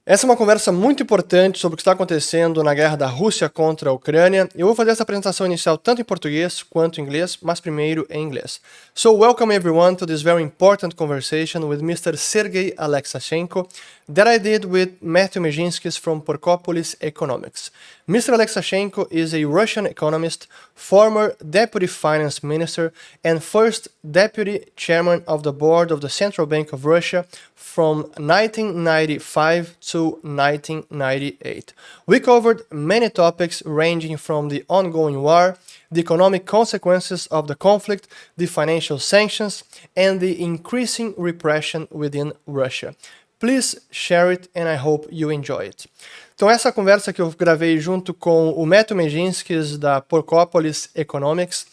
Essa é uma conversa muito importante sobre o que está acontecendo na guerra da Rússia contra a Ucrânia. Eu vou fazer essa apresentação inicial tanto em português quanto em inglês, mas primeiro em inglês. So welcome everyone to this very important conversation with Mr. Sergey Aleksashenko that I did with Matthew Mezinskis from Porkopolis Economics. Mr. Aleksashenko is a Russian economist, former deputy finance minister, and first deputy chairman of the board of the Central Bank of Russia from 1995 to 1998. We covered many topics ranging from the ongoing war, the economic consequences of the conflict, the financial sanctions, and the increasing repression within Russia. Please share it and I hope you enjoy it. Então essa conversa que eu gravei junto com o Matthew Mezinskis da Porkopolis Economics,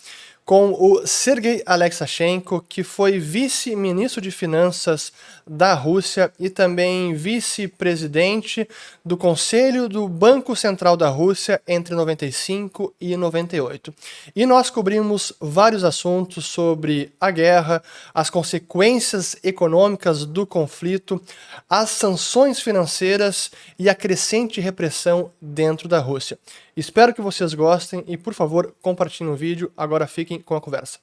com o Sergey Aleksashenko, que foi vice-ministro de finanças da Rússia e também vice-presidente do conselho do Banco Central da Rússia entre 95 e 98. E nós cobrimos vários assuntos sobre a guerra, as consequências econômicas do conflito, as sanções financeiras e a crescente repressão dentro da Rússia. Espero que vocês gostem e, por favor, compartilhem o vídeo. Agora fiquem com a conversa.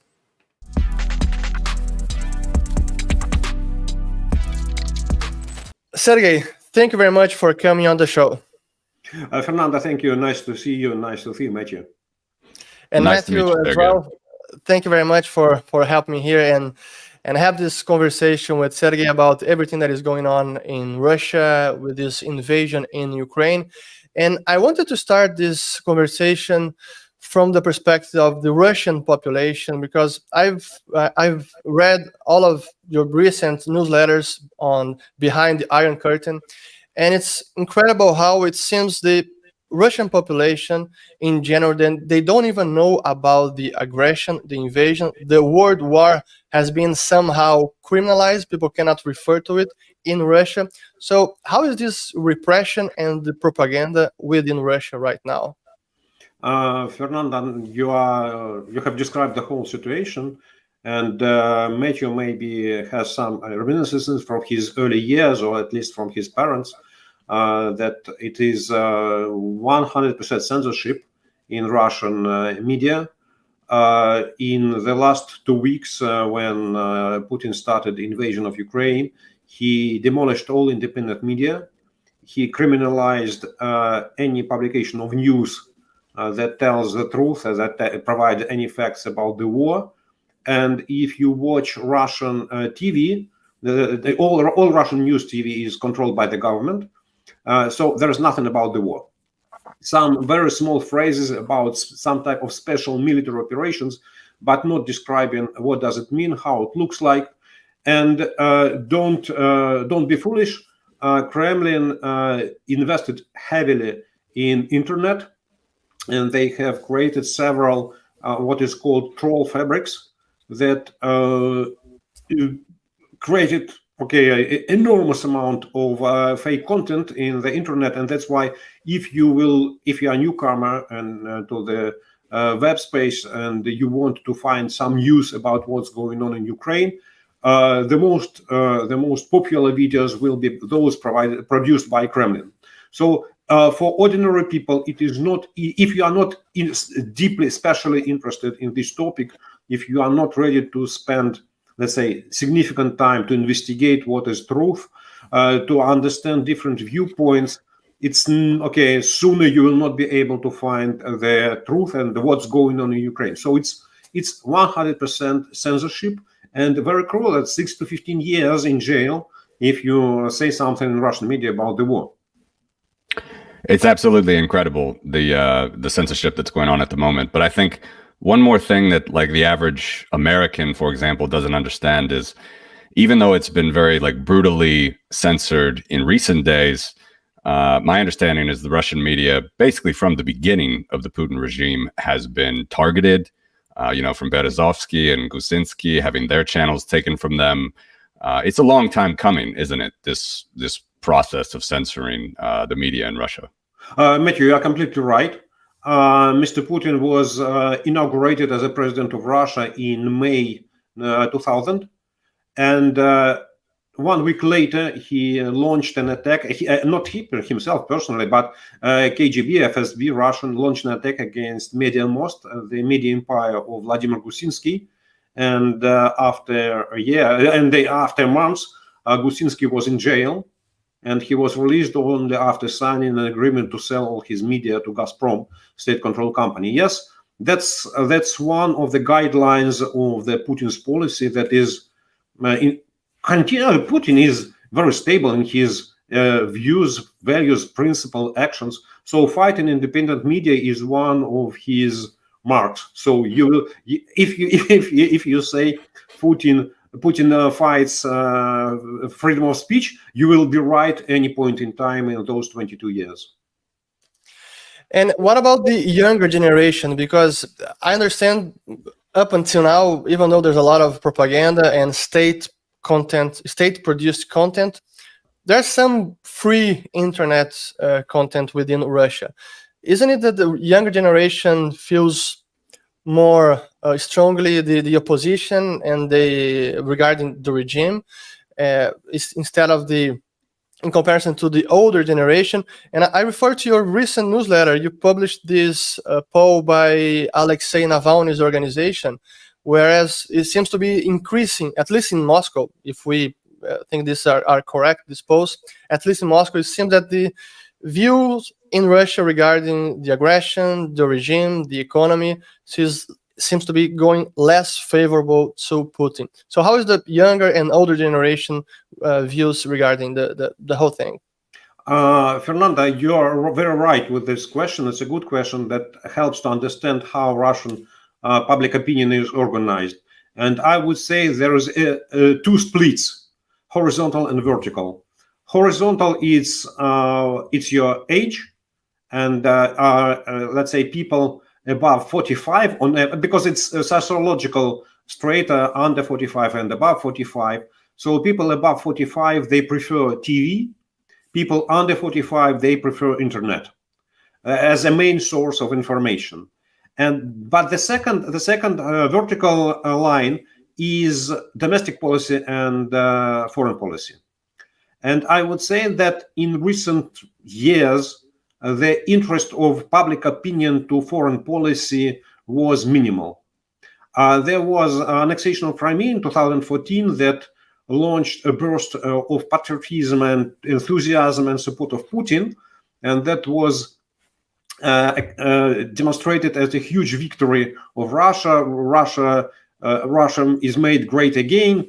Sergey, thank you very much for coming on the show. Fernanda, thank you. Nice to see you. Nice to see you, Matthew. And Nice Matthew to meet you, as well. Thank you very much for helping me here and have this conversation with Sergey about everything that is going on in Russia with this invasion in Ukraine. And I wanted to start this conversation from the perspective of the Russian population, because I've read all of your recent newsletters on Behind the Iron Curtain, and it's incredible how it seems the Russian population in general, they don't even know about the aggression, the invasion. The word war has been somehow criminalized. People cannot refer to it in Russia. So how is this repression and the propaganda within Russia right now? Fernanda, you have described the whole situation, and Matthew maybe has some reminiscences from his early years, or at least from his parents, that it is 100% censorship in Russian media. In the last 2 weeks, when Putin started the invasion of Ukraine, he demolished all independent media. He criminalized any publication of news that tells the truth, that provides any facts about the war. And if you watch Russian TV, all Russian news TV is controlled by the government. So there is nothing about the war. Some very small phrases about some type of special military operations, but not describing what does it mean, how it looks like. And don't be foolish. Kremlin invested heavily in internet, and they have created several what is called troll fabrics that created enormous amount of fake content in the internet. And that's why if you are a newcomer and to the web space and you want to find some news about what's going on in Ukraine, the most popular videos will be those produced by Kremlin. So for ordinary people, it is not, if you are not deeply, especially interested in this topic, if you are not ready to spend, let's say, significant time to investigate what is truth, to understand different viewpoints, it's okay, sooner you will not be able to find the truth and what's going on in Ukraine. So it's 100% censorship, and very cruel, at 6 to 15 years in jail if you say something in Russian media about the war. It's absolutely incredible, the censorship that's going on at the moment. But I think one more thing that, like, the average American, for example, doesn't understand is, even though it's been very, like, brutally censored in recent days, my understanding is the Russian media, basically from the beginning of the Putin regime, has been targeted. From Berezovsky and Gusinski, having their channels taken from them. It's a long time coming, isn't it? This process of censoring the media in Russia. Matthew, you are completely right. Mr. Putin was inaugurated as a president of Russia in May 2000, and 1 week later, he launched an attack. Not he himself personally, but KGB, FSB, Russian, launched an attack against Media Most, the media empire of Vladimir Gusinsky. And after months, Gusinsky was in jail, and he was released only after signing an agreement to sell all his media to Gazprom, state-controlled company. Yes, that's one of the guidelines of the Putin's policy. That is, Putin is very stable in his views, values, principle, actions. So fighting independent media is one of his marks. So you will, if you say Putin fights freedom of speech, you will be right any point in time in those 22 years. And what about the younger generation? Because I understand up until now, even though there's a lot of propaganda and state-produced content, there's some free internet content within Russia. Isn't it that the younger generation feels more strongly the opposition and regarding the regime instead of in comparison to the older generation? And I refer to your recent newsletter. You published this poll by Alexei Navalny's organization, whereas it seems to be increasing, at least in Moscow, if we think these are correct, these polls, at least in Moscow, it seems that the views in Russia regarding the aggression, the regime, the economy, seems to be going less favorable to Putin. So how is the younger and older generation views regarding the whole thing? Fernanda, you are very right with this question. It's a good question that helps to understand how Russian public opinion is organized. And I would say there is two splits, horizontal and vertical. Horizontal is it's your age, and let's say people above 45, because it's a sociological strata, under 45 and above 45. So people above 45, they prefer TV. People under 45, they prefer internet as a main source of information. But the second vertical line is domestic policy and foreign policy. And I would say that in recent years, the interest of public opinion to foreign policy was minimal. There was annexation of Crimea in 2014 that launched a burst of patriotism and enthusiasm and support of Putin, and that was demonstrated as a huge victory of Russia. Russia is made great again.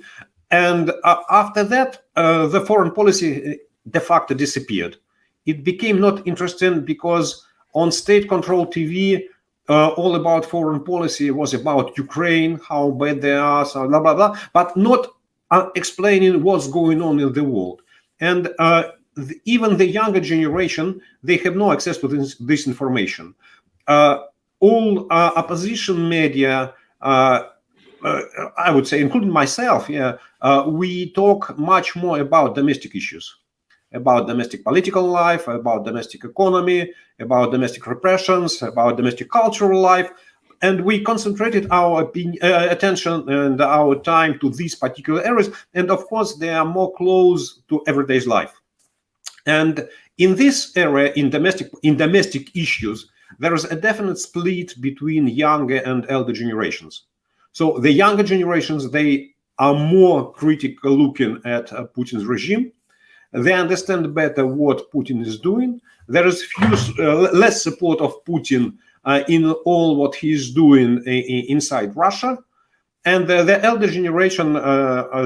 And after that, the foreign policy de facto disappeared. It became not interesting because on state-controlled TV, all about foreign policy was about Ukraine, how bad they are, so blah, blah, blah, but not explaining what's going on in the world. And even the younger generation, they have no access to this information. All opposition media, I would say, including myself, we talk much more about domestic issues, about domestic political life, about domestic economy, about domestic repressions, about domestic cultural life. And we concentrated our attention and our time to these particular areas. And of course, they are more close to everyday life. And in this area, in domestic issues, there is a definite split between younger and elder generations. So the younger generations, they are more critical looking at Putin's regime. They understand better what Putin is doing. There is less support of Putin in all what he's doing inside Russia. And the elder generation,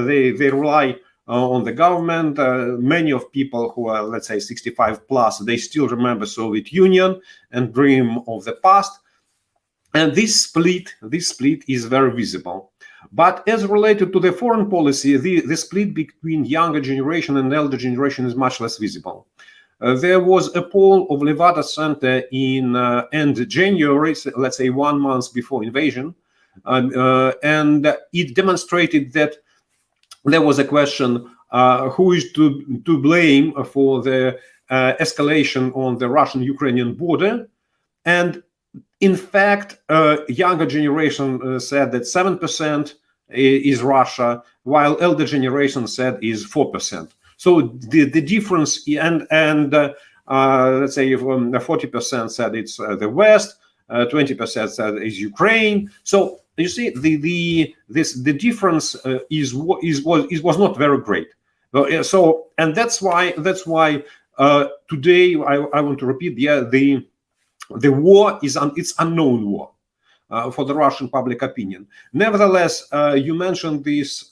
they rely on the government. Many of people who are, let's say, 65 plus, they still remember Soviet Union and dream of the past. And this split is very visible. But as related to the foreign policy, the split between younger generation and elder generation is much less visible. There was a poll of Levada Center in end January, let's say 1 month before invasion, and it demonstrated that there was a question, who is to blame for the escalation on the Russian-Ukrainian border. And in fact, younger generation said that 7%, is Russia, while elder generation said is 4%. So the difference, and let's say 40% said it's the West, 20% said is Ukraine. So you see, the difference was not very great. So, and that's why today I want to repeat, the war is it's unknown war for the Russian public opinion. Nevertheless, you mentioned this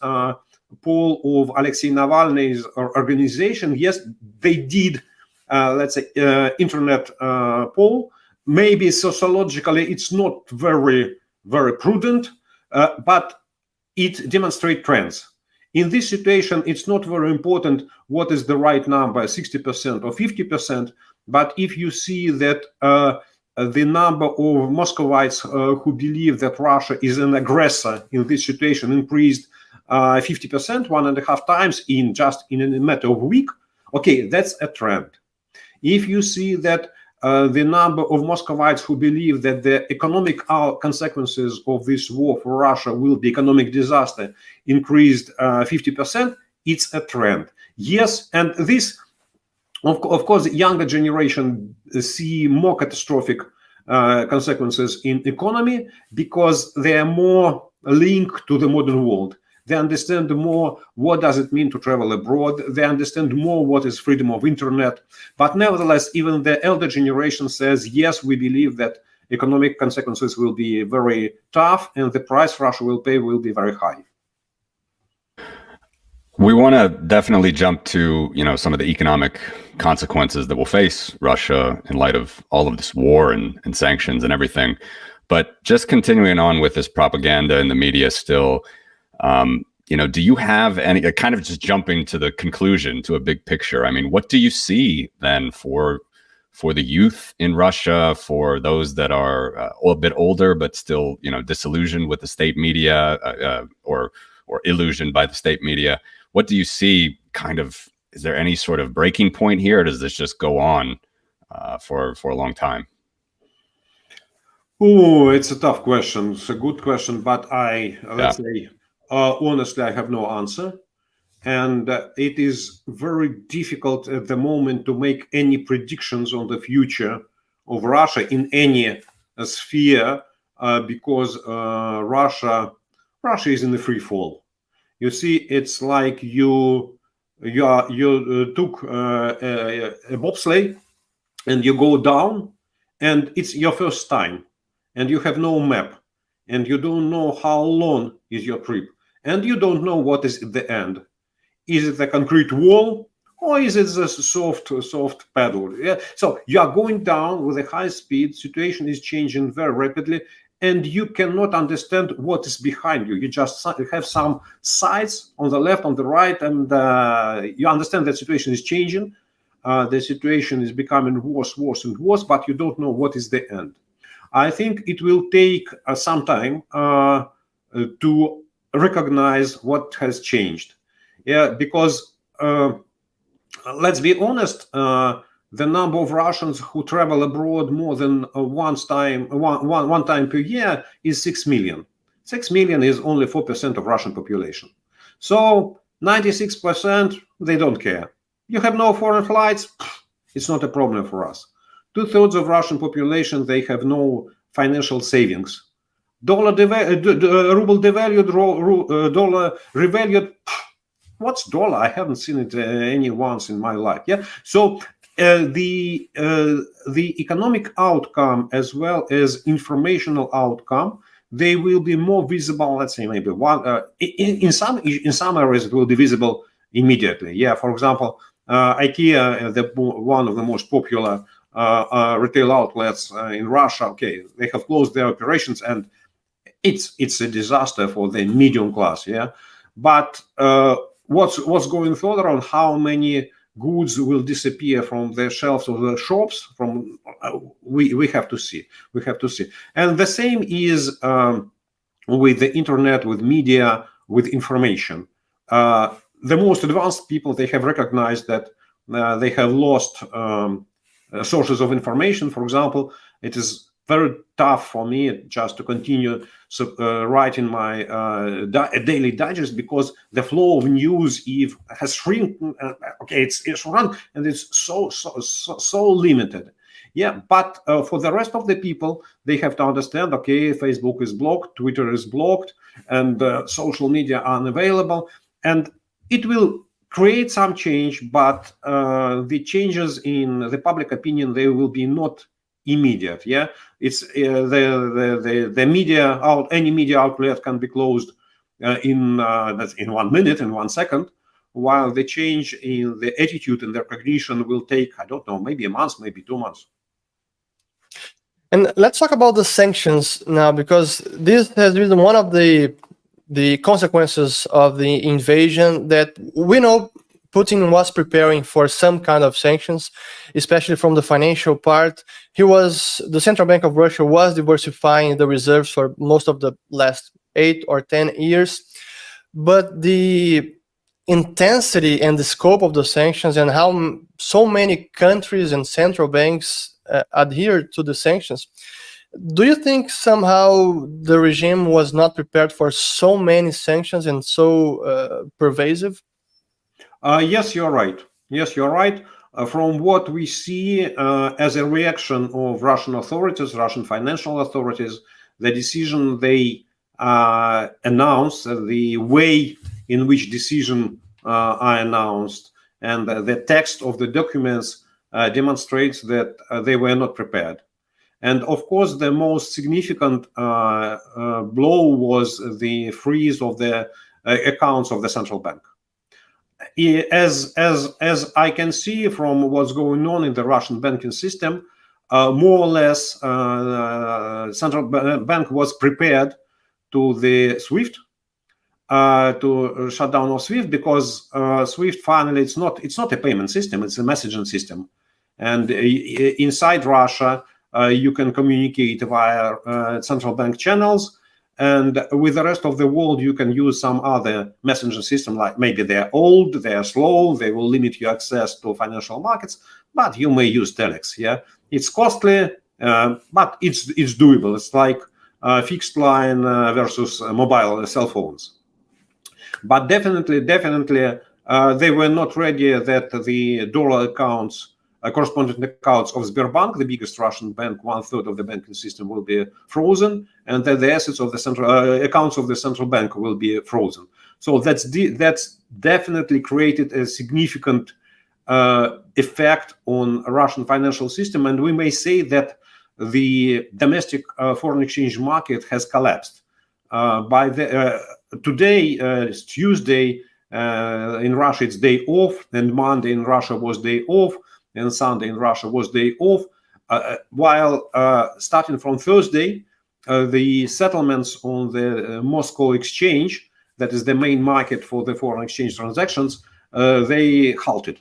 poll of Alexei Navalny's organization. Yes, they did, let's say, internet poll. Maybe sociologically it's not very prudent, but it demonstrates trends. In this situation, it's not very important what is the right number, 60% or 50%, but if you see that the number of Muscovites who believe that Russia is an aggressor in this situation increased 50%, 1.5 times in a matter of a week, okay, that's a trend. If you see that the number of Muscovites who believe that the economic consequences of this war for Russia will be economic disaster increased 50%, it's a trend. Yes, and this, of course, the younger generation see more catastrophic consequences in economy because they are more linked to the modern world. They understand more what does it mean to travel abroad. They understand more what is freedom of internet. But nevertheless, even the elder generation says, yes, we believe that economic consequences will be very tough and the price Russia will pay will be very high. We want to definitely jump to, some of the economic consequences that will face Russia in light of all of this war and sanctions and everything. But just continuing on with this propaganda in the media still, do you have any kind of just jumping to the conclusion, to a big picture? I mean, what do you see then for the youth in Russia, for those that are a bit older but still, disillusioned with the state media or illusioned by the state media? What do you see is there any sort of breaking point here, or does this just go on for a long time? Oh, it's a tough question. It's a good question, but let's say, honestly, I have no answer. And it is very difficult at the moment to make any predictions on the future of Russia in any sphere because Russia is in the free fall. You see, it's like you took a bobsleigh and you go down, and it's your first time, and you have no map, and you don't know how long is your trip, and you don't know what is at the end. Is it a concrete wall, or is it a soft paddle? Yeah. So you are going down with a high speed. Situation is changing very rapidly, and you cannot understand what is behind you. You just have some sights on the left, on the right, and you understand that situation is changing. The situation is becoming worse and worse, but you don't know what is the end. I think it will take some time to recognize what has changed. Yeah, because let's be honest, the number of Russians who travel abroad more than one time per year is 6 million. 6 million is only 4% of Russian population. So 96%, they don't care. You have no foreign flights, it's not a problem for us. 2/3 of Russian population, they have no financial savings. Ruble devalued, dollar revalued. What's dollar? I haven't seen it any once in my life. Yeah. So the economic outcome as well as informational outcome, they will be more visible. Let's say maybe in some areas it will be visible immediately. Yeah. For example, IKEA, one of the most popular retail outlets in Russia. Okay, they have closed their operations, and it's a disaster for the medium class. Yeah. But what's going further on, how many goods will disappear from the shelves of the shops, we have to see. And the same is with the internet, with media, with information. The most advanced people, they have recognized that they have lost sources of information. For example, it is very tough for me just to continue writing my daily digest, because the flow of news has shrunken. It's shrunk, and it's so limited. Yeah, but for the rest of the people, they have to understand, okay, Facebook is blocked, Twitter is blocked, and social media are unavailable, and it will create some change, but the changes in the public opinion, they will be not immediate. Yeah, it's the media any media outlet can be closed in 1 minute, in 1 second, while the change in the attitude and the recognition will take, I don't know, maybe a month, maybe 2 months. And let's talk about the sanctions now, because this has been one of the consequences of the invasion, that we know Putin was preparing for some kind of sanctions, especially from the financial part. The Central Bank of Russia was diversifying the reserves for most of the last 8 or 10 years. But the intensity and the scope of the sanctions, and how so many countries and central banks adhere to the sanctions, do you think somehow the regime was not prepared for so many sanctions and so pervasive? Yes, you're right. Yes, you're right. From what we see as a reaction of Russian authorities, Russian financial authorities, the decision they announced, the way in which decision are announced, and the text of the documents demonstrates that they were not prepared. And of course, the most significant blow was the freeze of the accounts of the central bank. As I can see from what's going on in the Russian banking system, more or less, central bank was prepared to the SWIFT, to shut down of SWIFT, because SWIFT finally it's not a payment system, it's a messaging system, and inside Russia you can communicate via central bank channels. And with the rest of the world, you can use some other messenger system, like maybe they're old, they're slow, they will limit your access to financial markets, but you may use telex. Yeah, it's costly, but it's doable. It's like fixed line versus mobile cell phones. But definitely, they were not ready that the dollar accounts, correspondent accounts of Sberbank, the biggest Russian bank, 1/3 of the banking system, will be frozen, and that the assets of the central accounts of the central bank will be frozen. So that's definitely created a significant effect on Russian financial system, and we may say that the domestic foreign exchange market has collapsed. By today, Tuesday in Russia, it's day off, and Monday in Russia was day off, and Sunday in Russia was day off, while starting from Thursday, the settlements on the Moscow exchange, that is the main market for the foreign exchange transactions, they halted,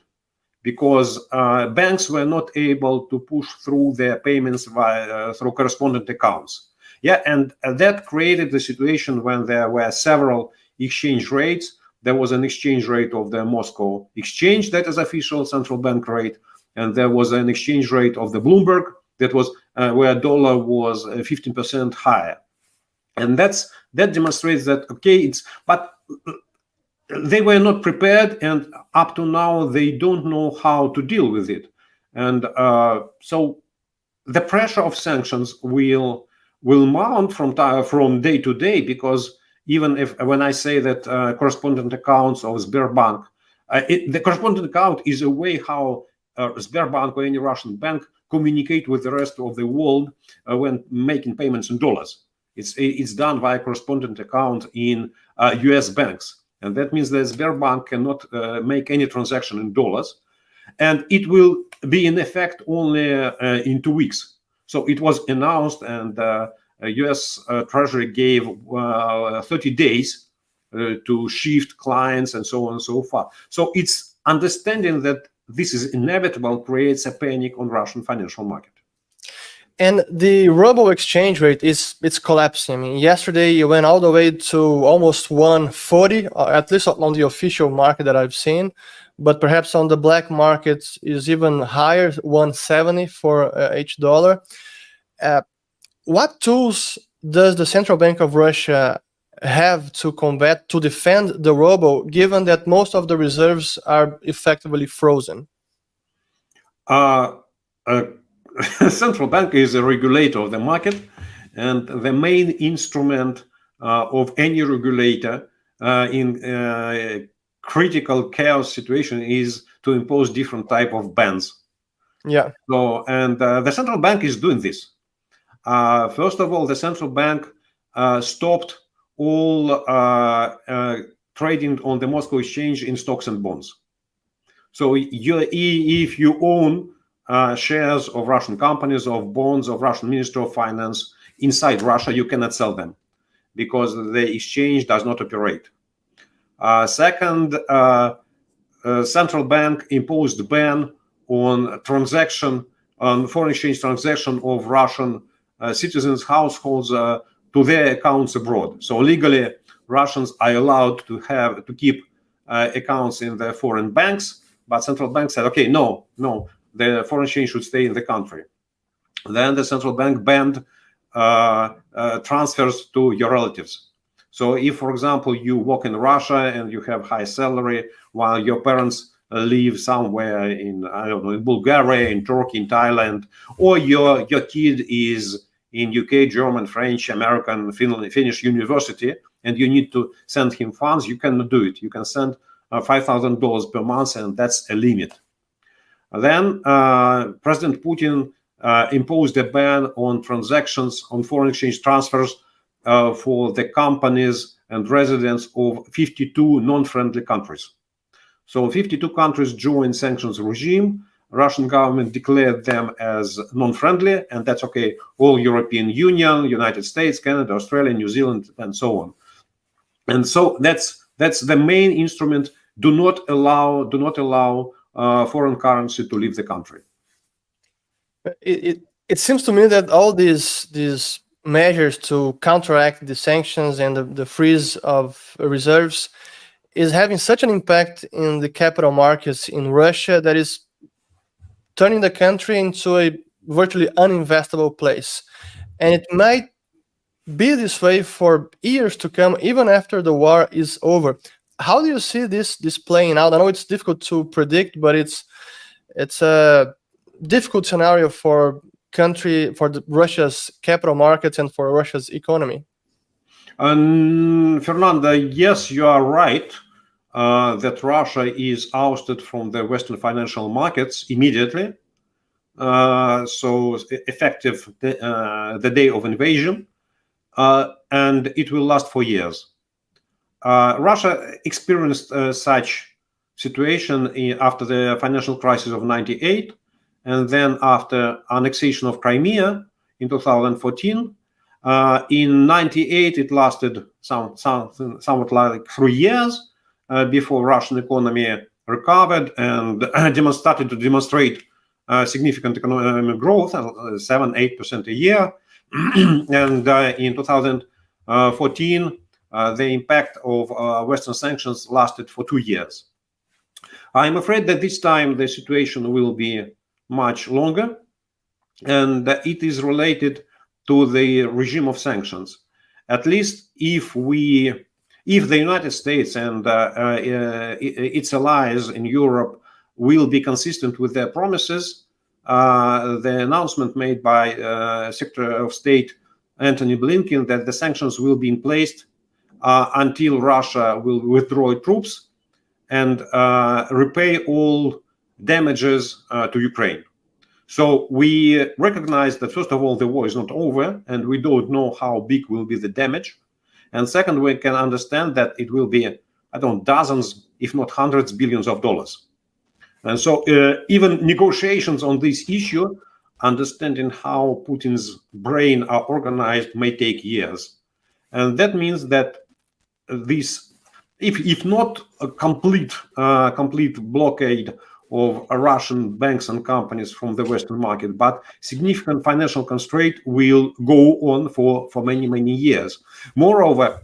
because banks were not able to push through their payments through correspondent accounts. Yeah, and that created the situation when there were several exchange rates. There was an exchange rate of the Moscow exchange, that is official central bank rate, and there was an exchange rate of the Bloomberg that was where dollar was 15% higher. And that demonstrates that, okay, but they were not prepared, and up to now they don't know how to deal with it. And so the pressure of sanctions will mount from day to day, because even when I say that correspondent accounts of Sberbank, the correspondent account is a way how Sberbank or any Russian bank communicate with the rest of the world when making payments in dollars. It's done via correspondent account in US banks, and that means that Sberbank cannot make any transaction in dollars, and it will be in effect only in 2 weeks. So it was announced, and US Treasury gave 30 days to shift clients and so on and so forth. So it's understanding that this is inevitable creates a panic on Russian financial market. And the ruble exchange rate it's collapsing. I mean, yesterday it went all the way to almost 140, at least on the official market that I've seen. But perhaps on the black market is even higher, 170 for each dollar. what tools does the Central Bank of Russia have to defend the ruble, given that most of the reserves are effectively frozen? Central bank is a regulator of the market, and the main instrument of any regulator in critical chaos situation is to impose different type of bans. Yeah. So, and the central bank is doing this. First of all, the central bank stopped all trading on the Moscow exchange in stocks and bonds. So if you own shares of Russian companies, of bonds of Russian Ministry of Finance inside Russia, you cannot sell them because the exchange does not operate. Second, central bank imposed a ban on foreign exchange transaction of Russian citizens' households to their accounts abroad. So legally, Russians are allowed to keep accounts in their foreign banks, but central bank said, okay, no, the foreign exchange should stay in the country. Then the central bank banned transfers to your relatives. So if, for example, you work in Russia and you have high salary while your parents live somewhere in, I don't know, in Bulgaria, in Turkey, in Thailand, or your kid is in UK, German, French, American, Finnish university, and you need to send him funds, you cannot do it. You can send $5,000 per month, and that's a limit. Then President Putin imposed a ban on transactions, on foreign exchange transfers for the companies and residents of 52 non-friendly countries. So 52 countries joined sanctions regime. Russian government declared them as non-friendly, and that's okay. All European Union, United States, Canada, Australia, New Zealand, and so on. And so that's the main instrument. Do not allow foreign currency to leave the country. It seems to me that all these measures to counteract the sanctions and the freeze of reserves is having such an impact in the capital markets in Russia that is turning the country into a virtually uninvestable place. And it might be this way for years to come, even after the war is over. How do you see this playing out? I know it's difficult to predict, but it's a difficult scenario for Russia's capital markets and for Russia's economy. Fernanda, yes, you are right that Russia is ousted from the Western financial markets immediately. So effective the day of invasion, and it will last for years. Russia experienced such situation after the financial crisis of '98, and then after annexation of Crimea in 2014. In '98, it lasted somewhat like 3 years before Russian economy recovered and started to demonstrate significant economic growth, 7-8% a year. And in 2014, the impact of Western sanctions lasted for 2 years. I'm afraid that this time the situation will be much longer, and it is related to the regime of sanctions. At least if the United States and its allies in Europe will be consistent with their promises, the announcement made by Secretary of State Antony Blinken that the sanctions will be in place until Russia will withdraw troops and repay all damages to Ukraine. So we recognize that, first of all, the war is not over, and we don't know how big will be the damage. And second, we can understand that it will be, I don't know, dozens, if not hundreds, billions of dollars. And so even negotiations on this issue, understanding how Putin's brain are organized, may take years. And that means that this, if not a complete blockade of Russian banks and companies from the Western market, but significant financial constraint will go on for many, many years. Moreover,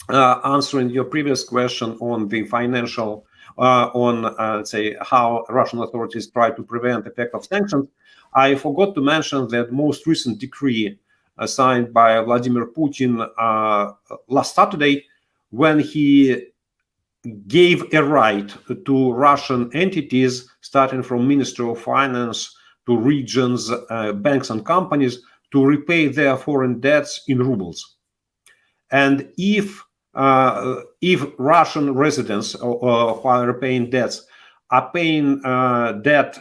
answering your previous question on the financial, let's say, how Russian authorities try to prevent the effect of sanctions, I forgot to mention that most recent decree signed by Vladimir Putin last Saturday, when he gave a right to Russian entities, starting from Ministry of Finance to regions, banks and companies, to repay their foreign debts in rubles. And if Russian residents who are repaying debts are paying debts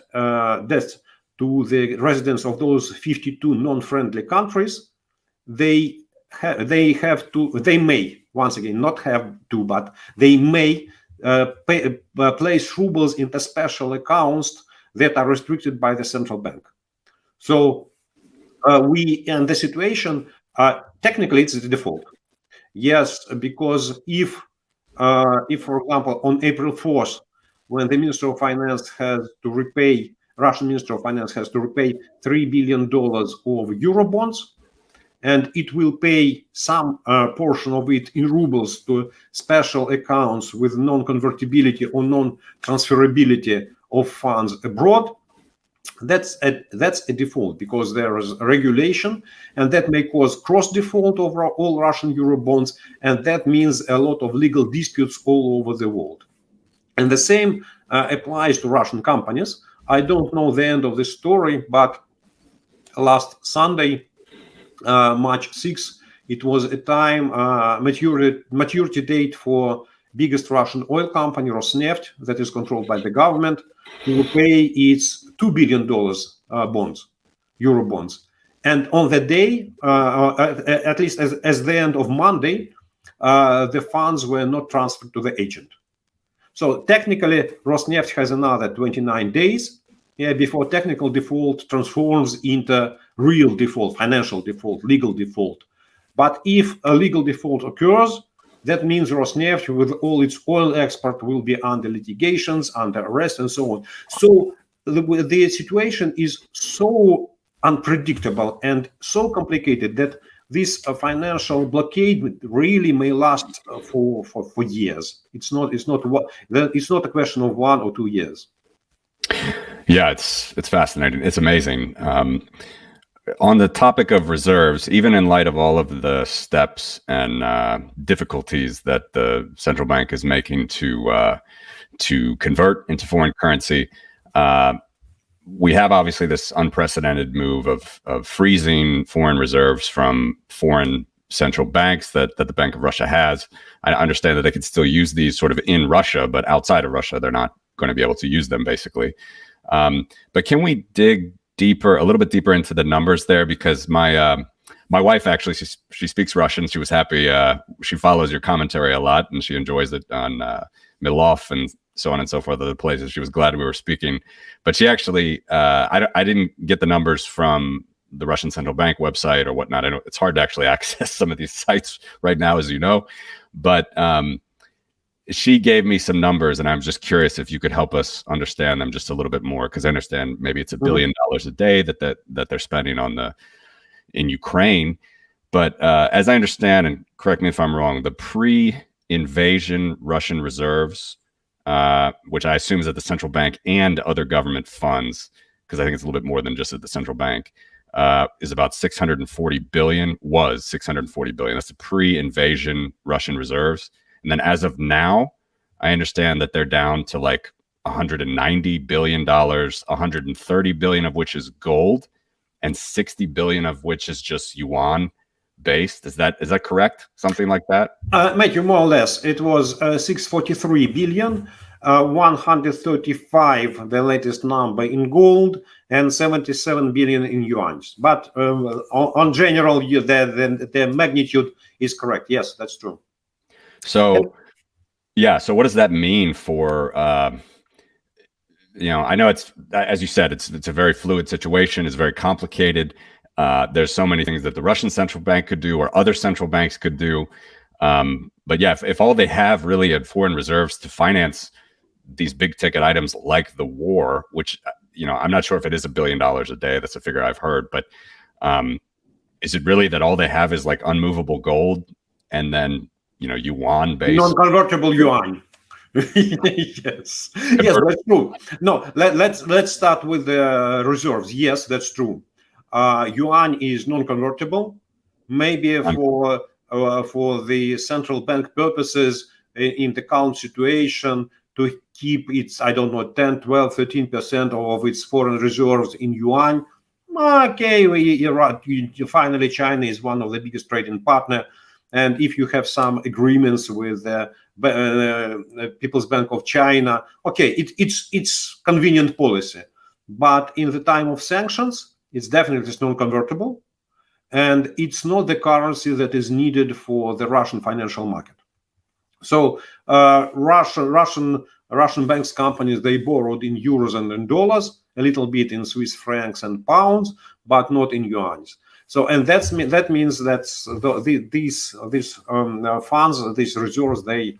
to the residents of those 52 non-friendly countries, they may, once again, not have to, but they may place rubles into special accounts that are restricted by the central bank. So we, in the situation, technically it's the default. Yes, because if, for example, on April 4th, when the Minister of Finance has to repay, Russian Minister of Finance has to repay $3 billion of Eurobonds, and it will pay some portion of it in rubles to special accounts with non-convertibility or non-transferability of funds abroad, that's a default, because there is a regulation, and that may cause cross default over all Russian Eurobonds, and that means a lot of legal disputes all over the world. And the same applies to Russian companies. I don't know the end of the story, but last Sunday, March 6th, it was a time maturity date for biggest Russian oil company, Rosneft, that is controlled by the government, to pay its $2 billion bonds, Euro bonds. And on the day, at least as the end of Monday, the funds were not transferred to the agent. So technically, Rosneft has another 29 days before technical default transforms into real default, financial default, legal default. But if a legal default occurs, that means Rosneft, with all its oil export, will be under litigations, under arrest, and so on. So the situation is so unpredictable and so complicated that this financial blockade really may last for years. It's not a question of 1 or 2 years. Yeah, it's fascinating. It's amazing. On the topic of reserves, even in light of all of the steps and difficulties that the central bank is making to convert into foreign currency, we have obviously this unprecedented move of freezing foreign reserves from foreign central banks that the Bank of Russia has. I understand that they can still use these sort of in Russia, but outside of Russia, they're not going to be able to use them, basically. But can we dig a little bit deeper into the numbers there? Because my wife, actually, she speaks Russian. She was happy. She follows your commentary a lot, and she enjoys it on Milov and so on and so forth, other places. She was glad we were speaking. But she actually, I didn't get the numbers from the Russian Central Bank website or whatnot. I know it's hard to actually access some of these sites right now, as you know. But she gave me some numbers, and I'm just curious if you could help us understand them just a little bit more, because I understand maybe it's $1 billion a day that they're spending in Ukraine. But as I understand, and correct me if I'm wrong, the pre-invasion Russian reserves, which I assume is at the central bank and other government funds, because I think it's a little bit more than just at the central bank, is about 640 billion. Was 640 billion. That's the pre-invasion Russian reserves. And then as of now, I understand that they're down to like $190 billion, 130 billion of which is gold, and 60 billion of which is just yuan based. Is that correct? Something like that? Matthew, more or less. It was 643 billion, 135, the latest number, in gold, and 77 billion in yuans. But on general, the magnitude is correct. Yes, that's true. So, yeah. So what does that mean for, I know it's, as you said, it's a very fluid situation. It's very complicated. There's so many things that the Russian central bank could do or other central banks could do. But yeah, if all they have really at foreign reserves to finance these big ticket items like the war, which, I'm not sure if it is $1 billion a day. That's a figure I've heard. But is it really that all they have is like unmovable gold and then, yuan based, non-convertible yuan? Yes, that's true. No, let's start with the reserves. Yes, that's true. Yuan is non-convertible. maybe for the central bank purposes in the current situation to keep its, I don't know, 10, 12, 13% of its foreign reserves in yuan. Okay, you're right. Finally, China is one of the biggest trading partner. And if you have some agreements with the People's Bank of China, okay, it's convenient policy. But in the time of sanctions, it's definitely non-convertible. And it's not the currency that is needed for the Russian financial market. So Russian banks, companies, they borrowed in euros and in dollars, a little bit in Swiss francs and pounds, but not in yuans. So, and that means that these funds, these reserves, they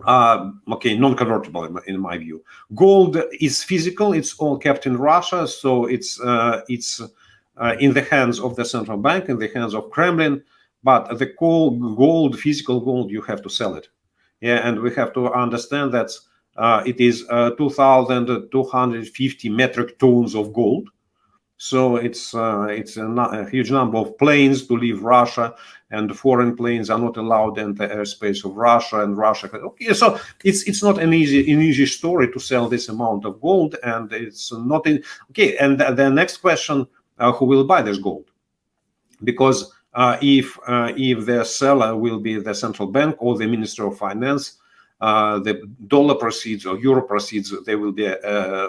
are non-convertible in my view. Gold is physical; it's all kept in Russia, so it's in the hands of the central bank, in the hands of Kremlin. But the gold, physical gold, you have to sell it. Yeah, and we have to understand that it is 2,250 metric tons of gold. So it's a huge number of planes to leave Russia, and foreign planes are not allowed in the airspace of Russia. And Russia, okay, so it's not an easy story to sell this amount of gold, and it's not okay. And the next question: who will buy this gold? Because if the seller will be the central bank or the Minister of Finance, the dollar proceeds or euro proceeds, they will be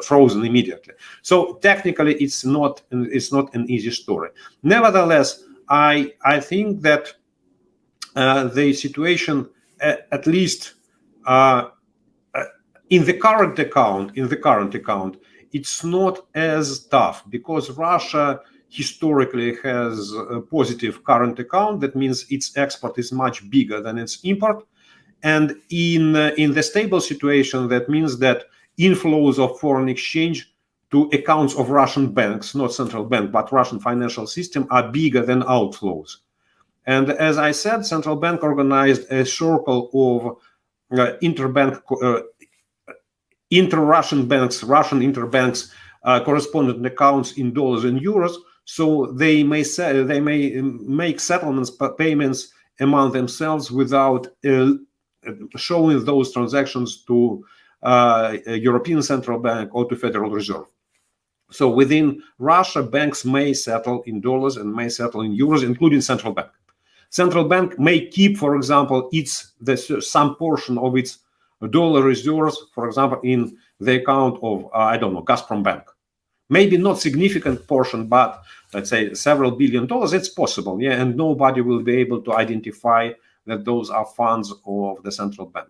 frozen immediately. So technically, it's not an easy story. Nevertheless, I think that the situation, at least in the current account, it's not as tough because Russia historically has a positive current account. That means its export is much bigger than its import. And in the stable situation, that means that inflows of foreign exchange to accounts of Russian banks, not central bank, but Russian financial system, are bigger than outflows. And as I said, central bank organized a circle of inter-Russian banks, Russian interbanks correspondent accounts in dollars and euros. So they may make settlements payments among themselves without showing those transactions to European Central Bank or to Federal Reserve. So within Russia, banks may settle in dollars and may settle in euros, including central bank. Central bank may keep, for example, some portion of its dollar reserves, for example, in the account of, I don't know, Gazprom Bank. Maybe not significant portion, but let's say several $1 billion, it's possible, yeah, and nobody will be able to identify that those are funds of the central bank.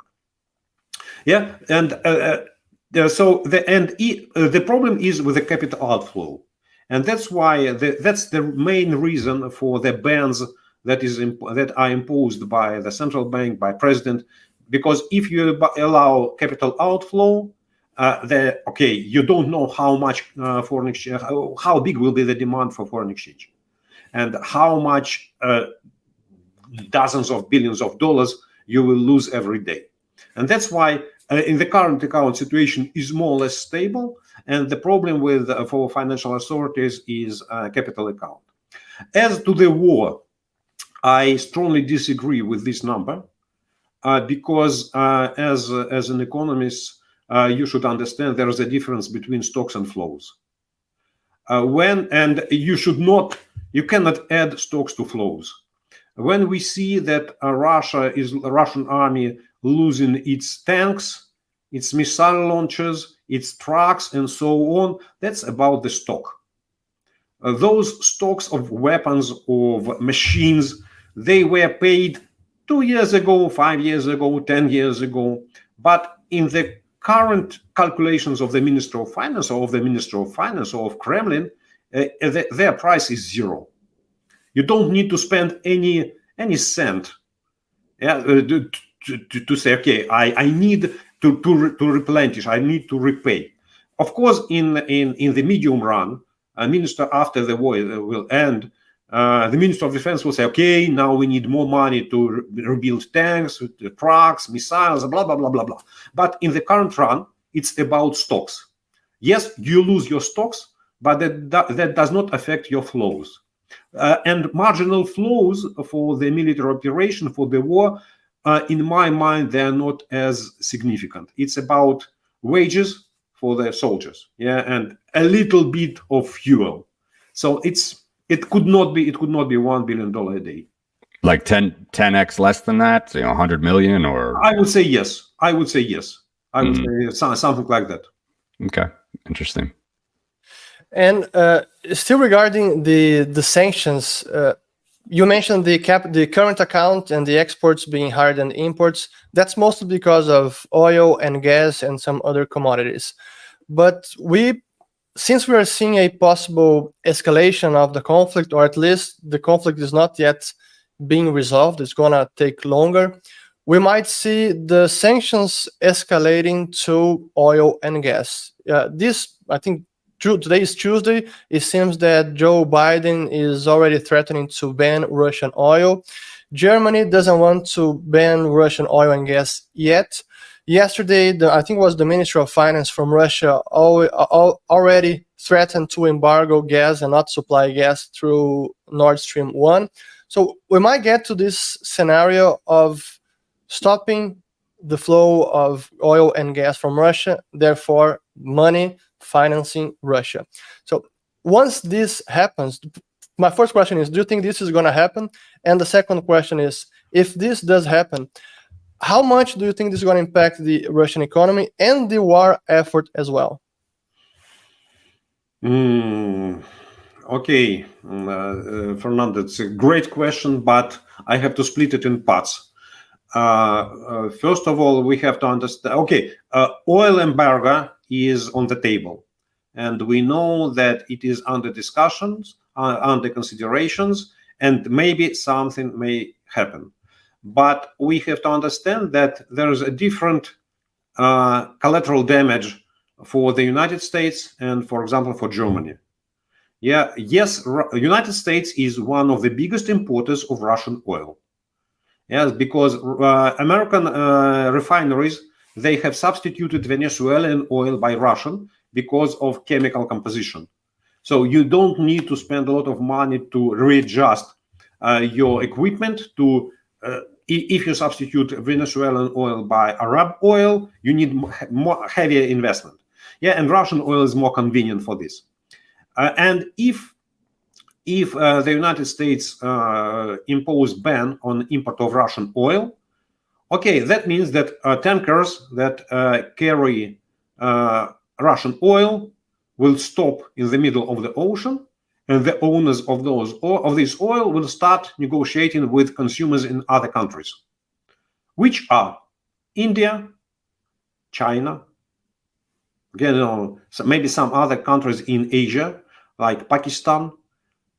Yeah, and so the problem is with the capital outflow, and that's why that's the main reason for the bans that are imposed by the central bank, by president, because if you allow capital outflow, you don't know how much foreign exchange, how big will be the demand for foreign exchange, and how much dozens of billions of dollars you will lose every day. And that's why in the current account situation is more or less stable. And the problem for financial authorities is capital account. As to the war, I strongly disagree with this number because as an economist, you should understand there is a difference between stocks and flows. You cannot add stocks to flows. When we see that Russian army losing its tanks, its missile launchers, its trucks, and so on, that's about the stock. Those stocks of weapons, of machines, they were paid 2 years ago, 5 years ago, 10 years ago. But in the current calculations of the Minister of Finance or of the Minister of Finance or of Kremlin, their price is zero. You don't need to spend any cent, to say, okay, I need to replenish, I need to repay. Of course, in the medium run, a minister after the war will end, the Minister of Defense will say, okay, now we need more money to rebuild tanks, trucks, missiles, blah, blah, blah, blah, blah. But in the current run, it's about stocks. Yes, you lose your stocks, but that does not affect your flows. And marginal flows for the military operation, for the war, in my mind, they are not as significant. It's about wages for the soldiers, and a little bit of fuel. So it could not be $1 billion a day. Like 10x less than that, 100 million, or I would say yes. I would say something like that. Okay, interesting. And still regarding the sanctions, you mentioned the current account and the exports being higher than imports. That's mostly because of oil and gas and some other commodities. But since we are seeing a possible escalation of the conflict, or at least the conflict is not yet being resolved, it's going to take longer, we might see the sanctions escalating to oil and gas. I think, today is Tuesday. It seems that Joe Biden is already threatening to ban Russian oil. Germany doesn't want to ban Russian oil and gas yet. Yesterday, I think it was the Ministry of Finance from Russia already threatened to embargo gas and not supply gas through Nord Stream 1. So we might get to this scenario of stopping the flow of oil and gas from Russia, therefore money financing Russia. So once this happens, my first question is, do you think this is going to happen? And the second question is, if this does happen, how much do you think this is going to impact the Russian economy and the war effort as well? Okay, Fernando, it's a great question, but I have to split it in parts. First of all, we have to understand, oil embargo is on the table, and we know that it is under discussions, under considerations, and maybe something may happen. But we have to understand that there is a different collateral damage for the United States and, for example, for Germany. Yes, United States is one of the biggest importers of Russian oil. Yes, because American refineries, they have substituted Venezuelan oil by Russian because of chemical composition. So you don't need to spend a lot of money to readjust your equipment to, if you substitute Venezuelan oil by Arab oil, you need more heavier investment. And Russian oil is more convenient for this. And if the United States impose ban on import of Russian oil, that means that tankers that carry Russian oil will stop in the middle of the ocean, and the owners of this oil will start negotiating with consumers in other countries, which are India, China, maybe some other countries in Asia, like Pakistan.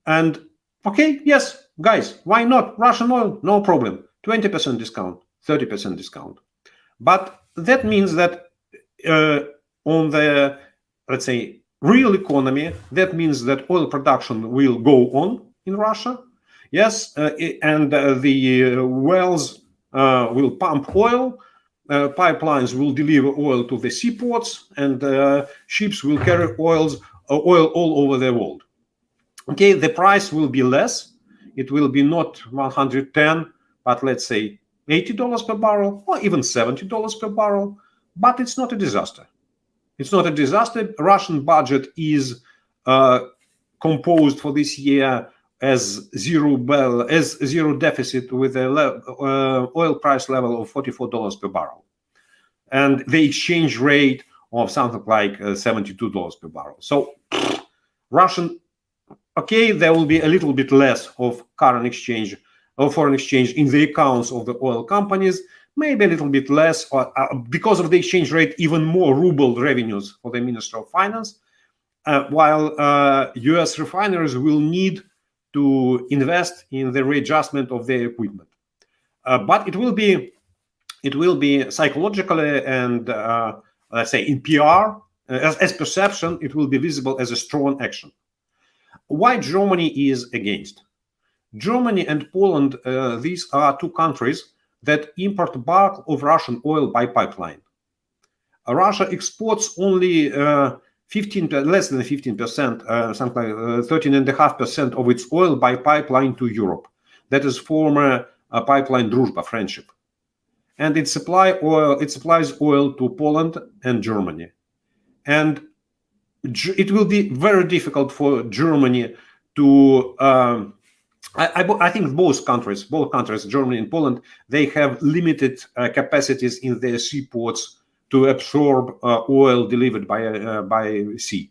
And yes, guys, why not? Russian oil, no problem. 20% discount, 30% discount. But that means that on the, let's say, real economy, that means that oil production will go on in Russia. Yes, and the wells will pump oil, pipelines will deliver oil to the seaports, and ships will carry oil all over the world. The price will be less. It will be not 110, but let's say $80 per barrel, or even $70 per barrel. But it's not a disaster. It's not a disaster. Russian budget is composed for this year as zero deficit, with a oil price level of $44 per barrel, and the exchange rate of something like $72 per barrel. So Russian, there will be a little bit less of current exchange or foreign exchange in the accounts of the oil companies, maybe a little bit less, or because of the exchange rate, even more ruble revenues for the Ministry of Finance, while US refineries will need to invest in the readjustment of their equipment. But it will be psychologically and let's say in PR, as perception, it will be visible as a strong action. Why Germany is against? Germany and Poland, these are two countries that import bulk of Russian oil by pipeline. Russia exports only less than 15%, something like 13.5% of its oil by pipeline to Europe. That is former pipeline Druzhba, friendship. And it supplies oil to Poland and Germany. And it will be very difficult for Germany to, I think both countries, Germany and Poland, they have limited capacities in their seaports to absorb oil delivered by sea.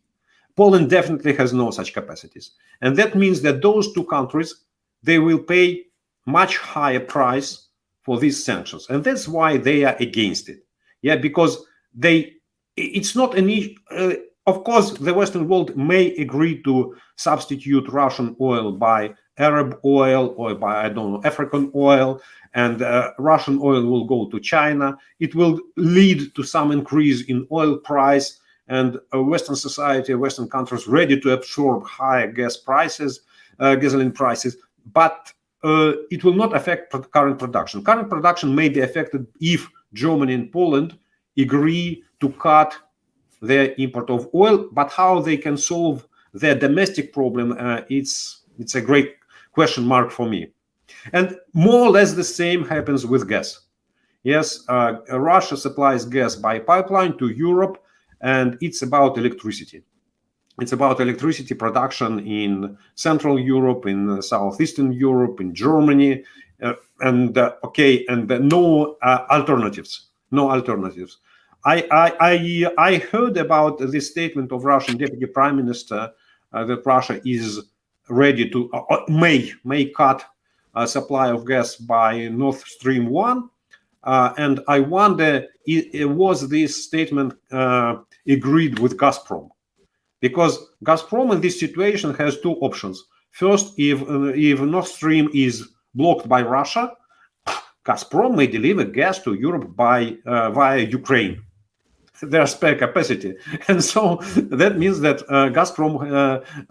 Poland definitely has no such capacities. And that means that those two countries, they will pay much higher price for these sanctions. And that's why they are against it. Yeah, because it's not an issue. Of course, the Western world may agree to substitute Russian oil by Arab oil or by, I don't know, African oil, and Russian oil will go to China. It will lead to some increase in oil price, and Western society, Western countries ready to absorb higher gas prices, gasoline prices, but it will not affect current production. Current production may be affected if Germany and Poland agree to cut their import of oil, but how they can solve their domestic problem, it's a great question mark for me. And more or less the same happens with gas. Yes, Russia supplies gas by pipeline to Europe, and it's about electricity. It's about electricity production in Central Europe, in Southeastern Europe, in Germany, and no alternatives. No alternatives. I heard about this statement of Russian Deputy Prime Minister that Russia is ready to may cut supply of gas by Nord Stream 1, and I wonder, was this statement agreed with Gazprom? Because Gazprom in this situation has two options. First, if Nord Stream is blocked by Russia, Gazprom may deliver gas to Europe via Ukraine. Their spare capacity, and so that means that Gazprom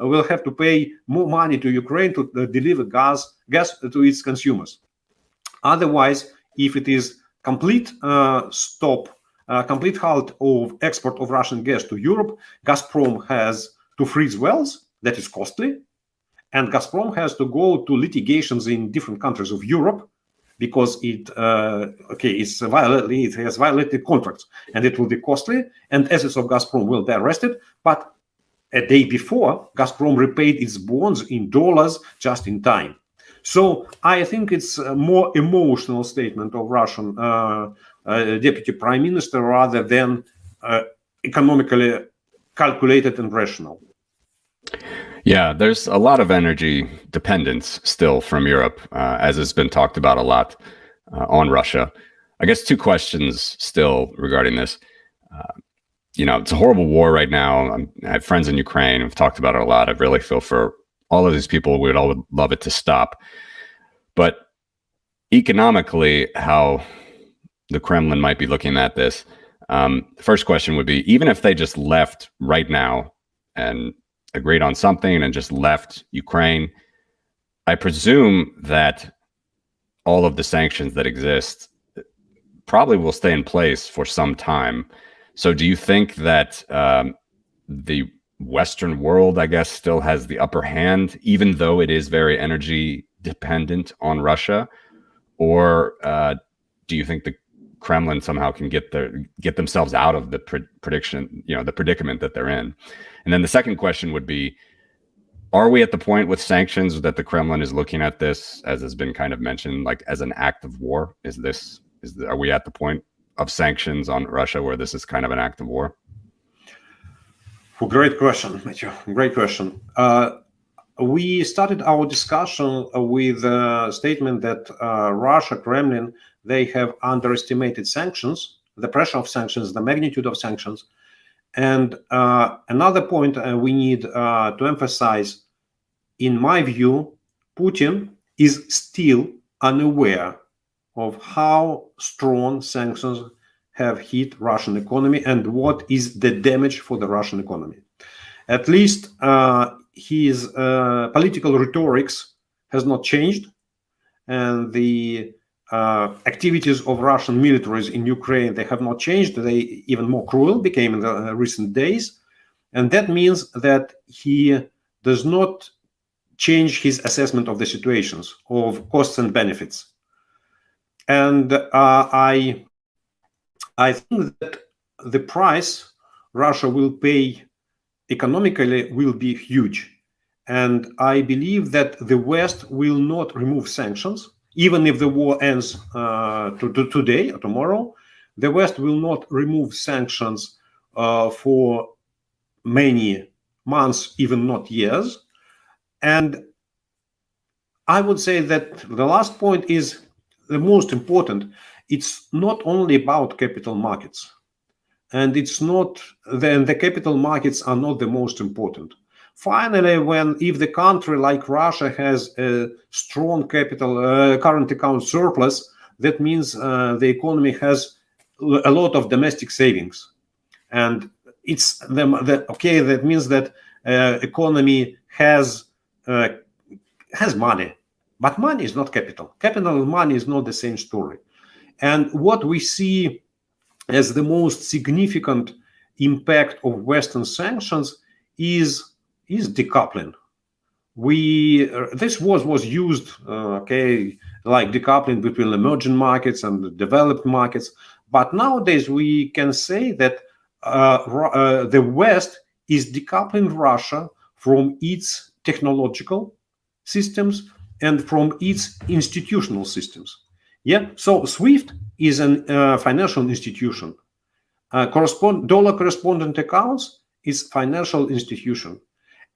will have to pay more money to Ukraine to deliver gas to its consumers. Otherwise, if it is complete complete halt of export of Russian gas to Europe, Gazprom has to freeze wells. That is costly, and Gazprom has to go to litigations in different countries of Europe, because it has violated contracts, and it will be costly, and assets of Gazprom will be arrested. But a day before, Gazprom repaid its bonds in dollars just in time. So I think it's a more emotional statement of Russian Deputy Prime Minister rather than economically calculated and rational. Yeah, there's a lot of energy dependence still from Europe, as has been talked about a lot on Russia. I guess two questions still regarding this. It's a horrible war right now. I have friends in Ukraine. We've talked about it a lot. I really feel for all of these people. We would all love it to stop. But economically, how the Kremlin might be looking at this, the first question would be, even if they just left right now and agreed on something and just left Ukraine, I presume that all of the sanctions that exist probably will stay in place for some time. So do you think that the Western world, I guess, still has the upper hand, even though it is very energy dependent on Russia? Or do you think the Kremlin somehow can get themselves out of the the predicament that they're in? And then the second question would be, are we at the point with sanctions that the Kremlin is looking at this, as has been kind of mentioned, like as an act of war? Are we at the point of sanctions on Russia where this is kind of an act of war? Well, great question, Matthew. Great question. We started our discussion with a statement that Russia, Kremlin, they have underestimated sanctions, the pressure of sanctions, the magnitude of sanctions. And another point we need to emphasize, in my view, Putin is still unaware of how strong sanctions have hit Russian economy and what is the damage for the Russian economy. At least his political rhetorics has not changed, and the activities of Russian militaries in Ukraine, they have not changed. They even more cruel became in the recent days. And that means that he does not change his assessment of the situations, of costs and benefits. And I think that the price Russia will pay economically will be huge. And I believe that the West will not remove sanctions, even if the war ends today or tomorrow. The West will not remove sanctions for many months, even not years. And I would say that the last point is the most important. It's not only about capital markets. And it's not, then the capital markets are not the most important. Finally, if the country like Russia has a strong capital current account surplus, that means the economy has a lot of domestic savings, and it's that means that economy has money, but money is not capital. Capital and money is not the same story. And what we see as the most significant impact of Western sanctions is decoupling. This was used, like decoupling between emerging markets and developed markets. But nowadays we can say that the West is decoupling Russia from its technological systems and from its institutional systems. Yeah. So SWIFT is a financial institution. Dollar correspondent accounts is financial institution.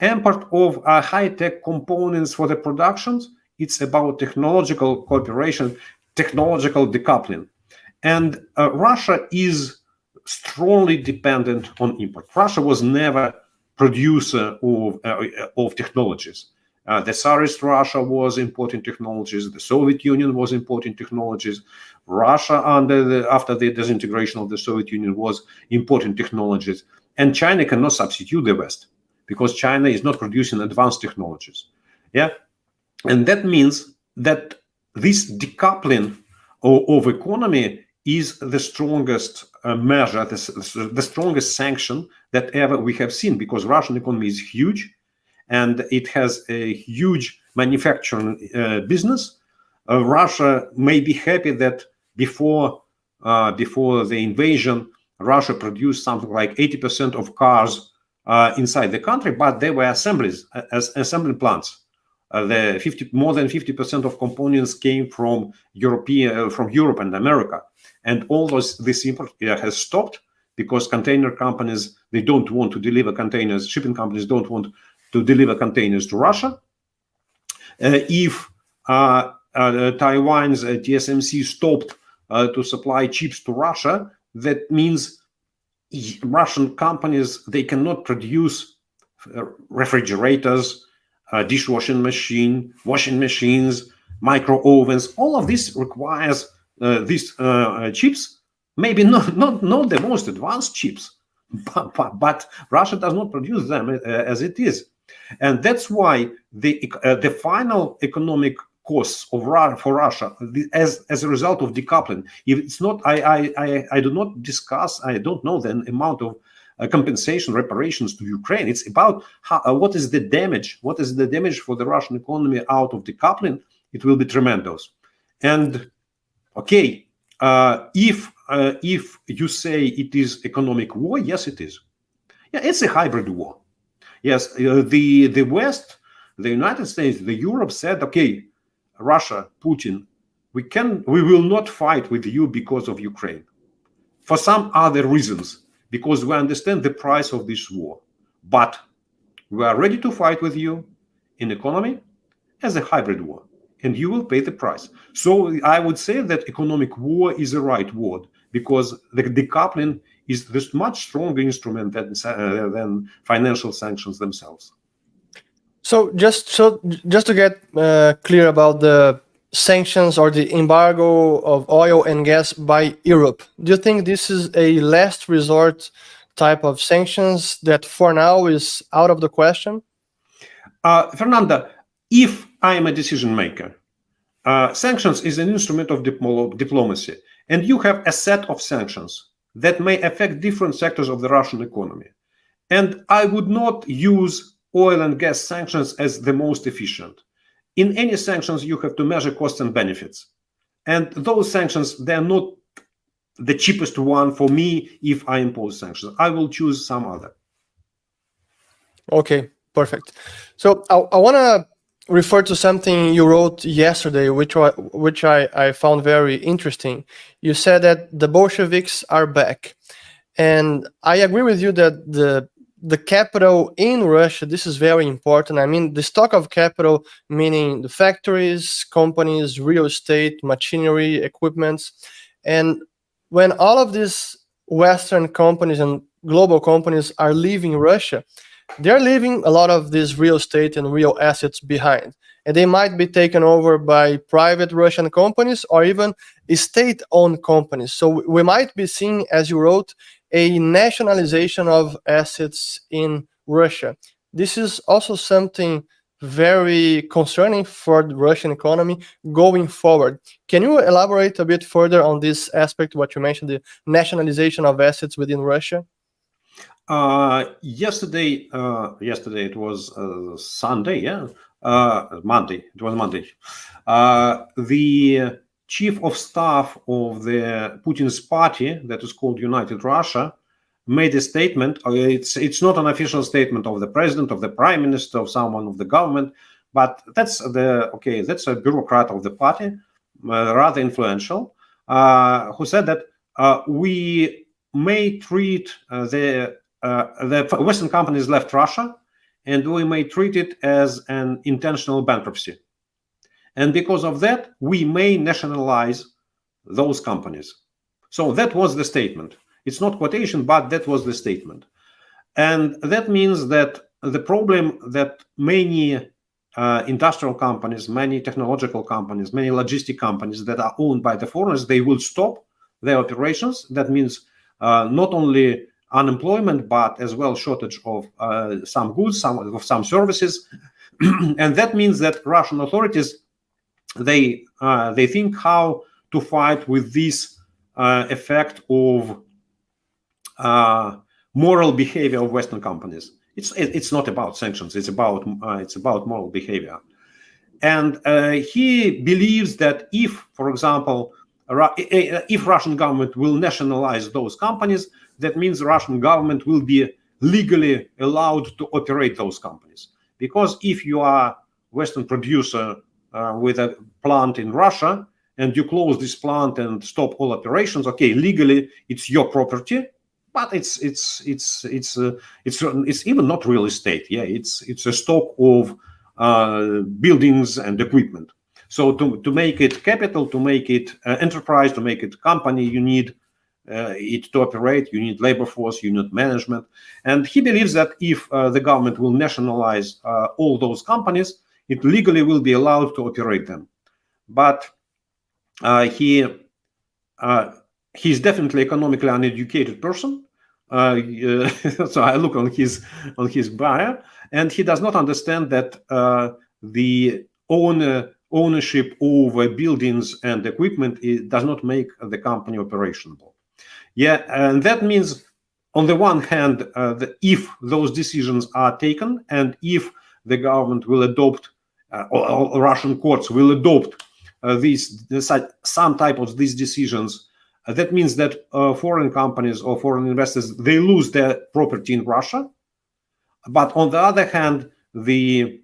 Import of high-tech components for the productions, it's about technological cooperation, technological decoupling. And Russia is strongly dependent on import. Russia was never producer of technologies. The Tsarist Russia was importing technologies. The Soviet Union was importing technologies. Russia, after the disintegration of the Soviet Union, was importing technologies. And China cannot substitute the West, because China is not producing advanced technologies. Yeah, and that means that this decoupling of economy is the strongest measure, the strongest sanction that ever we have seen, because Russian economy is huge, and it has a huge manufacturing business. Russia may be happy that before the invasion, Russia produced something like 80% of cars inside the country, but they were assembly plants. More than 50% of components came from Europe and America, and all this import has stopped because container companies, they don't want to deliver containers. Shipping companies don't want to deliver containers to Russia. If Taiwan's TSMC stopped to supply chips to Russia, that means Russian companies, they cannot produce refrigerators, dishwashing machine, washing machines, micro ovens. All of this requires these chips. Maybe not the most advanced chips, but Russia does not produce them as it is, and that's why the final economic costs for Russia as a result of decoupling. If it's not, I do not discuss. I don't know the amount of compensation, reparations to Ukraine. It's about what is the damage. What is the damage for the Russian economy out of decoupling? It will be tremendous. And okay, if you say it is economic war, yes, it is. Yeah, it's a hybrid war. Yes, the West, the United States, the Europe said, okay, Russia, Putin, we will not fight with you because of Ukraine, for some other reasons, because we understand the price of this war, but we are ready to fight with you in economy as a hybrid war, and you will pay the price. So I would say that economic war is the right word, because the decoupling is this much stronger instrument than financial sanctions themselves. So just to get clear about the sanctions or the embargo of oil and gas by Europe, do you think this is a last resort type of sanctions that for now is out of the question? Fernanda, if I am a decision maker, sanctions is an instrument of diplomacy, and you have a set of sanctions that may affect different sectors of the Russian economy. And I would not use oil and gas sanctions as the most efficient. In any sanctions, you have to measure costs and benefits. And those sanctions, they're not the cheapest one for me if I impose sanctions. I will choose some other. Okay, perfect. So I want to refer to something you wrote yesterday, which I found very interesting. You said that the Bolsheviks are back. And I agree with you that the capital in Russia, this is very important. I mean, the stock of capital, meaning the factories, companies, real estate, machinery, equipments. And when all of these Western companies and global companies are leaving Russia, they're leaving a lot of this real estate and real assets behind. And they might be taken over by private Russian companies or even state-owned companies. So we might be seeing, as you wrote, a nationalization of assets in Russia. This is also something very concerning for the Russian economy going forward. Can you elaborate a bit further on this aspect, what you mentioned, the nationalization of assets within Russia? Yesterday it was Sunday, Monday. It was Monday. The chief of staff of the Putin's party, that is called United Russia, made a statement. It's not an official statement of the president, of the prime minister, of someone of the government, but that's a bureaucrat of the party, rather influential, who said that we may treat the Western companies left Russia, and we may treat it as an intentional bankruptcy. And because of that, we may nationalize those companies. So that was the statement. It's not quotation, but that was the statement. And that means that the problem that many industrial companies, many technological companies, many logistic companies that are owned by the foreigners, they will stop their operations. That means not only unemployment, but as well shortage of some goods, some services. And that means that Russian authorities, they think how to fight with this effect of moral behavior of Western companies. It's not about sanctions. It's about moral behavior. And he believes that if, for example, if Russian government will nationalize those companies, that means the Russian government will be legally allowed to operate those companies. Because if you are Western producer with a plant in Russia and you close this plant and stop all operations, okay, legally it's your property, but it's even not real estate. Yeah, it's a stock of buildings and equipment. So to make it capital, to make it enterprise, to make it company, you need it to operate, you need labor force, you need management. And he believes that if the government will nationalize all those companies, it legally will be allowed to operate them. But he's definitely economically uneducated person. So I look on his bio, and he does not understand that the ownership over buildings and equipment does not make the company operational. Yeah, and that means, on the one hand, if those decisions are taken, and if the government will adopt, or Russian courts will adopt some type of these decisions, that means that foreign companies or foreign investors, they lose their property in Russia. But on the other hand, the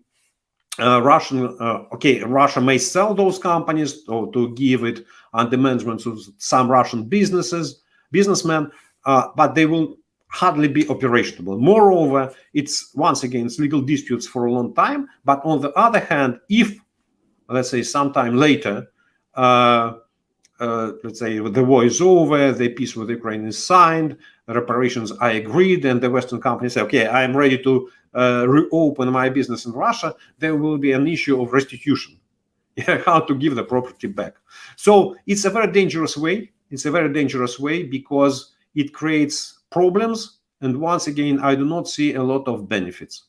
Russia may sell those companies or to give it under management to some Russian businessmen, but they will hardly be operational. Moreover, it's once again, it's legal disputes for a long time. But on the other hand, if, let's say, sometime later, let's say the war is over, the peace with Ukraine is signed, reparations are agreed, and the Western companies say, okay, I'm ready to reopen my business in Russia, there will be an issue of restitution, how to give the property back. So it's a very dangerous way. It's a very dangerous way because it creates problems. And once again, I do not see a lot of benefits.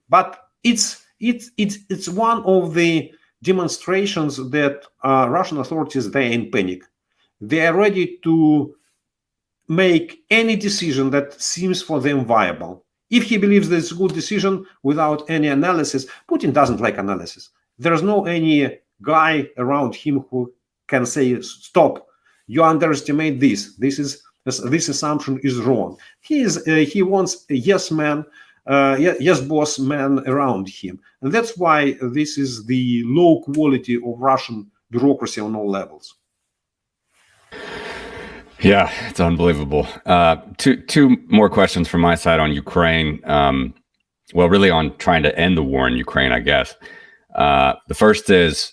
But it's one of the demonstrations that Russian authorities, they're in panic. They are ready to make any decision that seems for them viable. If he believes that it's a good decision without any analysis, Putin doesn't like analysis. There's no any guy around him who can say, stop, you underestimate this. This assumption is wrong. He wants a yes man, yes boss man around him. And that's why this is the low quality of Russian bureaucracy on all levels. Yeah, it's unbelievable. Two more questions from my side on Ukraine. Well, really on trying to end the war in Ukraine, I guess. The first is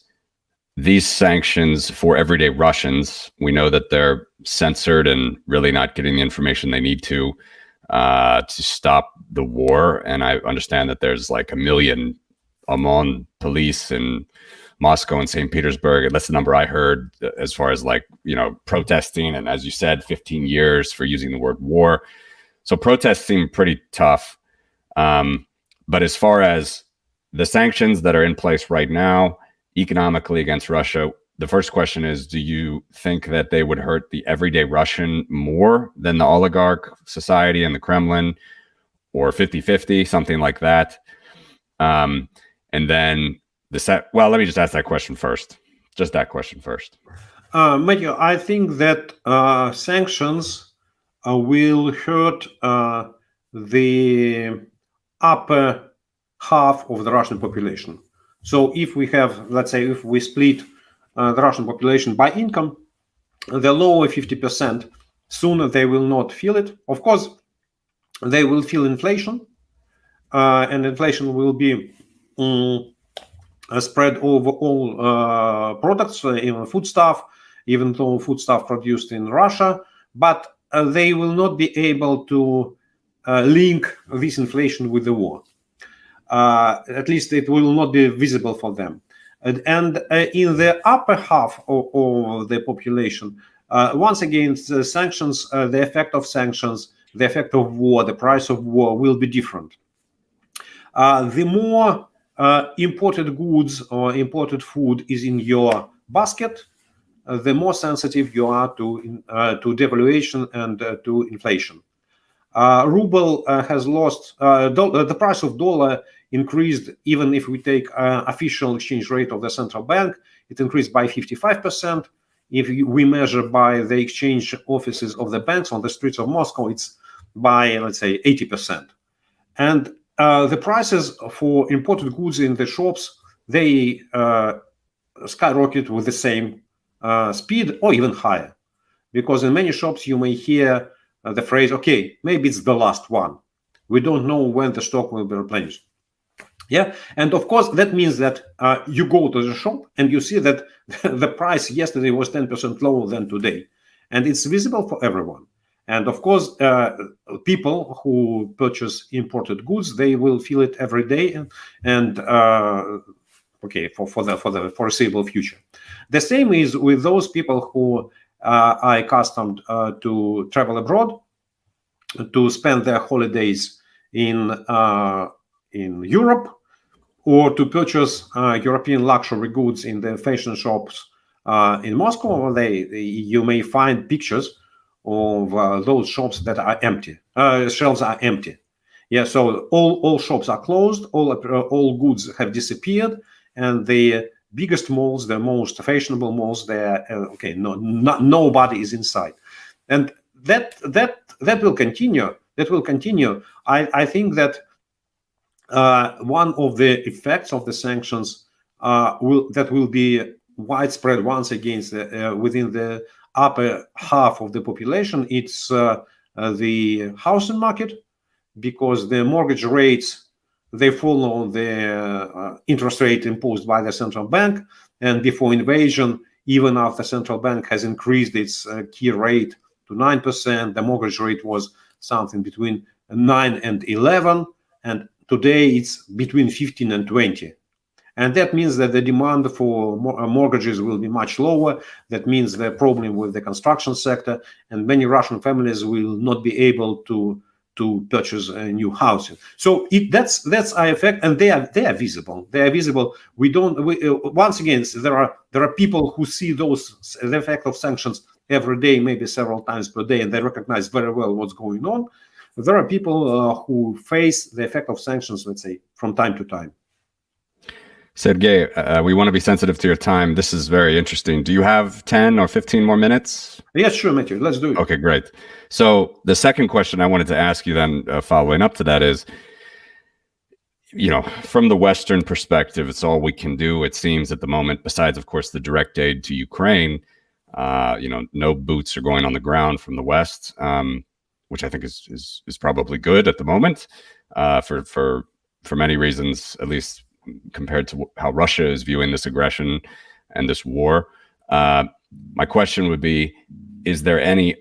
these sanctions for everyday Russians. We know that they're censored and really not getting the information they need to stop the war. And I understand that there's like 1 million OMON police in Moscow and St. Petersburg. And that's the number I heard as far as like, you know, protesting. And as you said, 15 years for using the word war. So protests seem pretty tough. But as far as the sanctions that are in place right now, economically against Russia, the first question is, do you think that they would hurt the everyday Russian more than the oligarch society and the Kremlin, or 50-50, something like that? And then well, let me just ask that question first. Just that question first. Matthew, I think that sanctions will hurt the upper half of the Russian population. So if we have, let's say, if we split the Russian population by income, the lower 50%, sooner they will not feel it. Of course, they will feel inflation, and inflation will be spread over all products, even foodstuff, even though foodstuff produced in Russia, but they will not be able to link this inflation with the war. At least it will not be visible for them. And in the upper half of the population, once again, the sanctions, the effect of sanctions, the effect of war, the price of war will be different. The more imported goods or imported food is in your basket, the more sensitive you are to devaluation and to inflation. Ruble has lost, the price of dollar increased, even if we take official exchange rate of the central bank, it increased by 55%. If we measure by the exchange offices of the banks on the streets of Moscow, it's by, let's say, 80%. And the prices for imported goods in the shops, they skyrocket with the same speed or even higher. Because in many shops, you may hear the phrase, okay, maybe it's the last one. We don't know when the stock will be replenished. Yeah, and of course, that means that you go to the shop and you see that the price yesterday was 10% lower than today. And it's visible for everyone. And of course, people who purchase imported goods, they will feel it every day and okay, for the foreseeable future. The same is with those people who are accustomed to travel abroad, to spend their holidays in Europe, or to purchase European luxury goods in the fashion shops in Moscow. You may find pictures of those shops that are empty. Shelves are empty. Yeah, so all shops are closed. All goods have disappeared, and the biggest malls, the most fashionable malls, they're okay. Nobody is inside, and that will continue. That will continue. I think that one of the effects of the sanctions will be widespread once again within the upper half of the population. It's the housing market, because the mortgage rates, they follow the interest rate imposed by the central bank. And before invasion, even after the central bank has increased its key rate to 9%, the mortgage rate was something between 9 and 11, and today it's between 15 and 20. And that means that the demand for mortgages will be much lower. That means the problem with the construction sector, and many Russian families will not be able to purchase a new housing. So that's our effect, and they are visible. They are visible. Once again, there are people who see the effect of sanctions every day, maybe several times per day, and they recognize very well what's going on. there are people who face the effect of sanctions, let's say, from time to time. Sergey, we want to be sensitive to your time. This is very interesting. Do you have 10 or 15 more minutes? Yes, sure, Matthew. Let's do it. Okay, great. So the second question I wanted to ask you then, following up to that is, from the Western perspective, it's all we can do, it seems, at the moment, besides, of course, the direct aid to Ukraine. No boots are going on the ground from the West, which I think is probably good at the moment, for many reasons, at least compared to how Russia is viewing this aggression and this war. My question would be, is there any,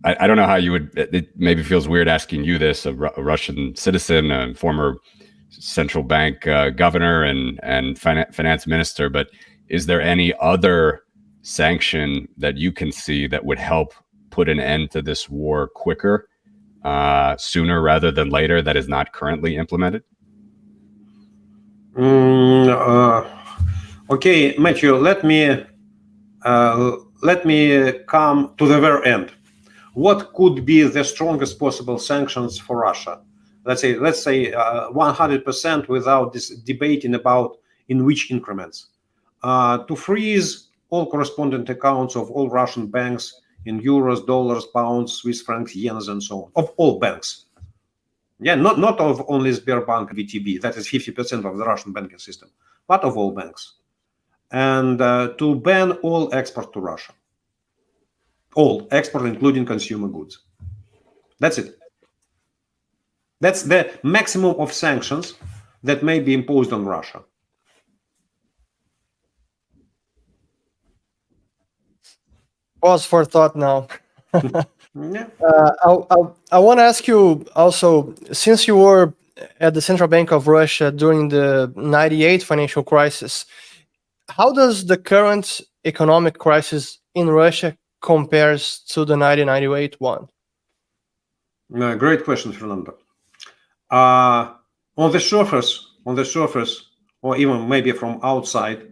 I don't know how you would, it maybe feels weird asking you this, a Russian citizen, a former central bank governor and finance minister, but is there any other sanction that you can see that would help put an end to this war quicker, sooner rather than later, that is not currently implemented? Okay, Matthew, let me come to the very end. What could be the strongest possible sanctions for Russia? Let's say 100% without this debating about in which increments. To freeze all correspondent accounts of all Russian banks in euros, dollars, pounds, Swiss francs, yens, and so on, of all banks. Yeah, not of only Sberbank, VTB, that is 50% of the Russian banking system, but of all banks. And to ban all export to Russia. All export, including consumer goods. That's it. That's the maximum of sanctions that may be imposed on Russia. Pause for thought now. Yeah. I want to ask you also, since you were at the Central Bank of Russia during the 98 financial crisis, how does the current economic crisis in Russia compares to the 1998 one? Great question, Fernando. On the surface, or even maybe from outside,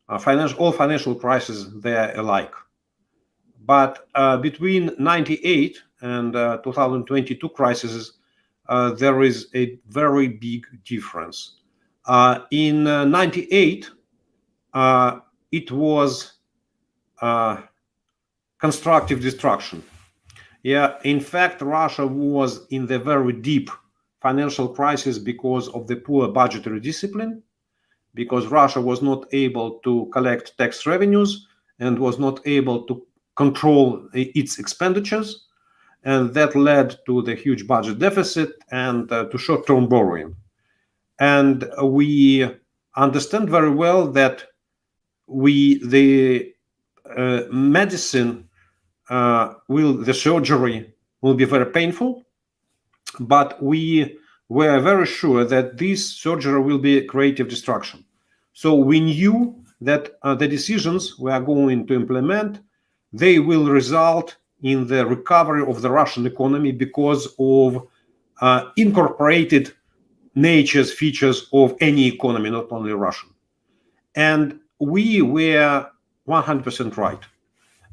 all financial crises, they are alike. But between 98 and 2022 crises, there is a very big difference. In 98, it was constructive destruction. Yeah, in fact, Russia was in the very deep financial crisis because of the poor budgetary discipline, because Russia was not able to collect tax revenues and was not able to control its expenditures, and that led to the huge budget deficit and to short-term borrowing. And we understand very well that the medicine the surgery will be very painful, but we were very sure that this surgery will be creative destruction. So we knew that the decisions we are going to implement, they will result in the recovery of the Russian economy because of incorporated nature's features of any economy, not only Russian. And we were 100% right.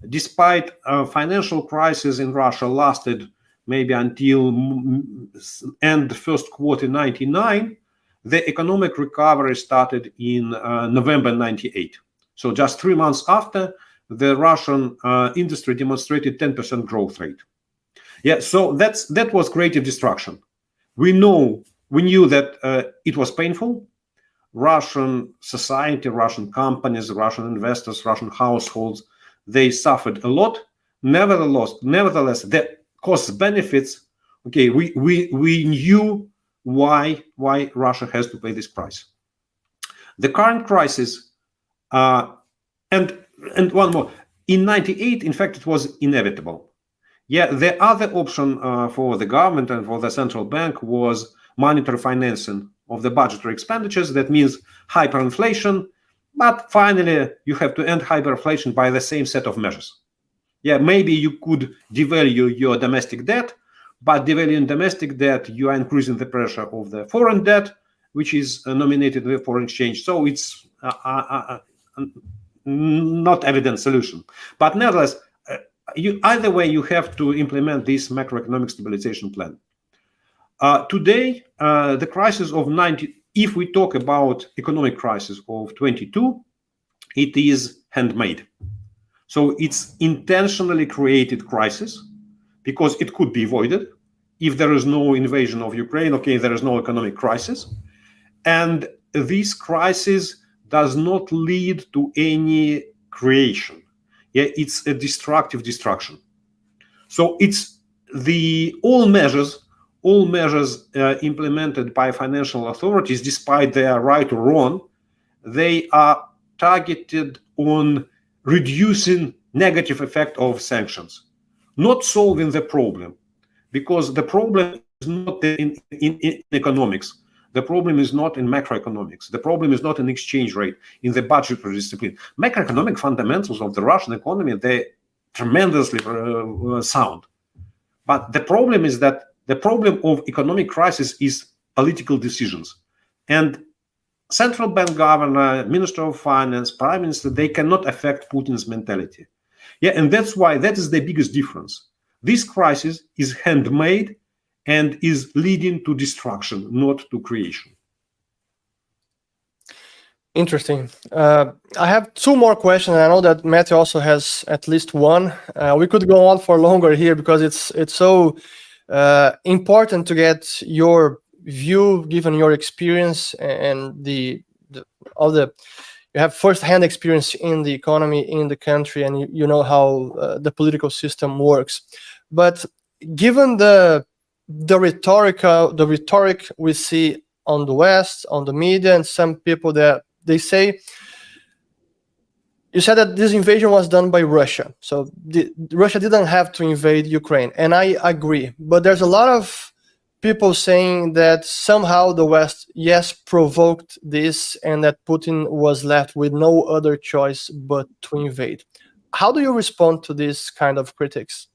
Despite financial crisis in Russia lasted maybe until end first quarter 99, the economic recovery started in November 98. So just 3 months after, the Russian industry demonstrated 10% growth rate. Yeah, so that was creative destruction. We knew that it was painful. Russian society, Russian companies, Russian investors, Russian households, they suffered a lot. Nevertheless, the cost benefits. Okay, we knew why Russia has to pay this price. The current crisis, and one more, in 98, in fact, it was inevitable. Yeah, the other option for the government and for the central bank was monetary financing of the budgetary expenditures. That means hyperinflation, but finally you have to end hyperinflation by the same set of measures. Yeah, maybe you could devalue your domestic debt, but devaluing domestic debt, you are increasing the pressure of the foreign debt, which is nominated with foreign exchange. So it's not evident solution. But nevertheless, either way, you have to implement this macroeconomic stabilization plan. Today, the crisis of 90, if we talk about economic crisis of 22, it is handmade. So it's intentionally created crisis because it could be avoided. If there is no invasion of Ukraine, okay, there is no economic crisis. And this crisis does not lead to any creation. Yeah, it's a destructive destruction. So it's all measures implemented by financial authorities, despite their right or wrong, they are targeted on reducing negative effect of sanctions, not solving the problem, because the problem is not in economics. The problem is not in macroeconomics. The problem is not in exchange rate, in the budgetary discipline. Macroeconomic fundamentals of the Russian economy, they're tremendously sound. But the problem is that the problem of economic crisis is political decisions. And central bank governor, minister of finance, prime minister, they cannot affect Putin's mentality. Yeah, and that's why that is the biggest difference. This crisis is handmade and is leading to destruction, not to creation. Interesting. I have two more questions. I know that Matthew also has at least one. We could go on for longer here because it's so important to get your view, given your experience and you have first-hand experience in the economy in the country, and you know how the political system works. But given the rhetoric we see on the West, on the media, and some people that they say, you said that this invasion was done by Russia. So Russia didn't have to invade Ukraine. And I agree. But there's a lot of people saying that somehow the West, yes, provoked this and that Putin was left with no other choice but to invade. How do you respond to this kind of critics?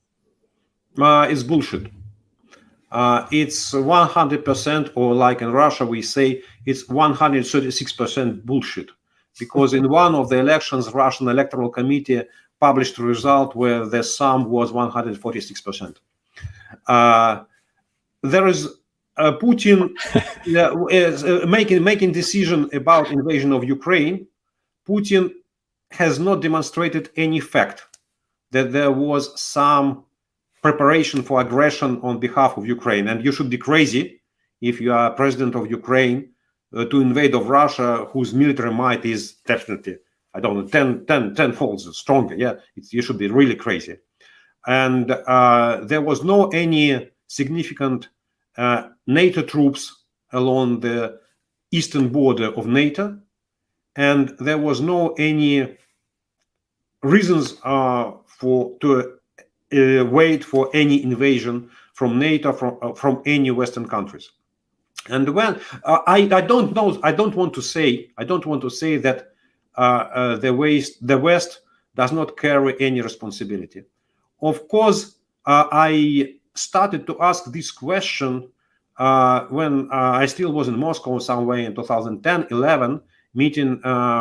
It's bullshit. It's 100%, or like in Russia, we say it's 136% bullshit. Because in one of the elections, Russian Electoral Committee published a result where the sum was 146%. There is Putin making decision about invasion of Ukraine. Putin has not demonstrated any fact that there was some preparation for aggression on behalf of Ukraine. And you should be crazy if you are president of Ukraine to invade of Russia, whose military might is definitely, I don't know, 10 folds stronger. Yeah, you should be really crazy. And there was no any significant NATO troops along the eastern border of NATO, and there was no any reasons to wait for any invasion from NATO from any Western countries. And when I don't want to say that the West does not carry any responsibility. Of course, I started to ask this question when I still was in Moscow somewhere in 2010-11, meeting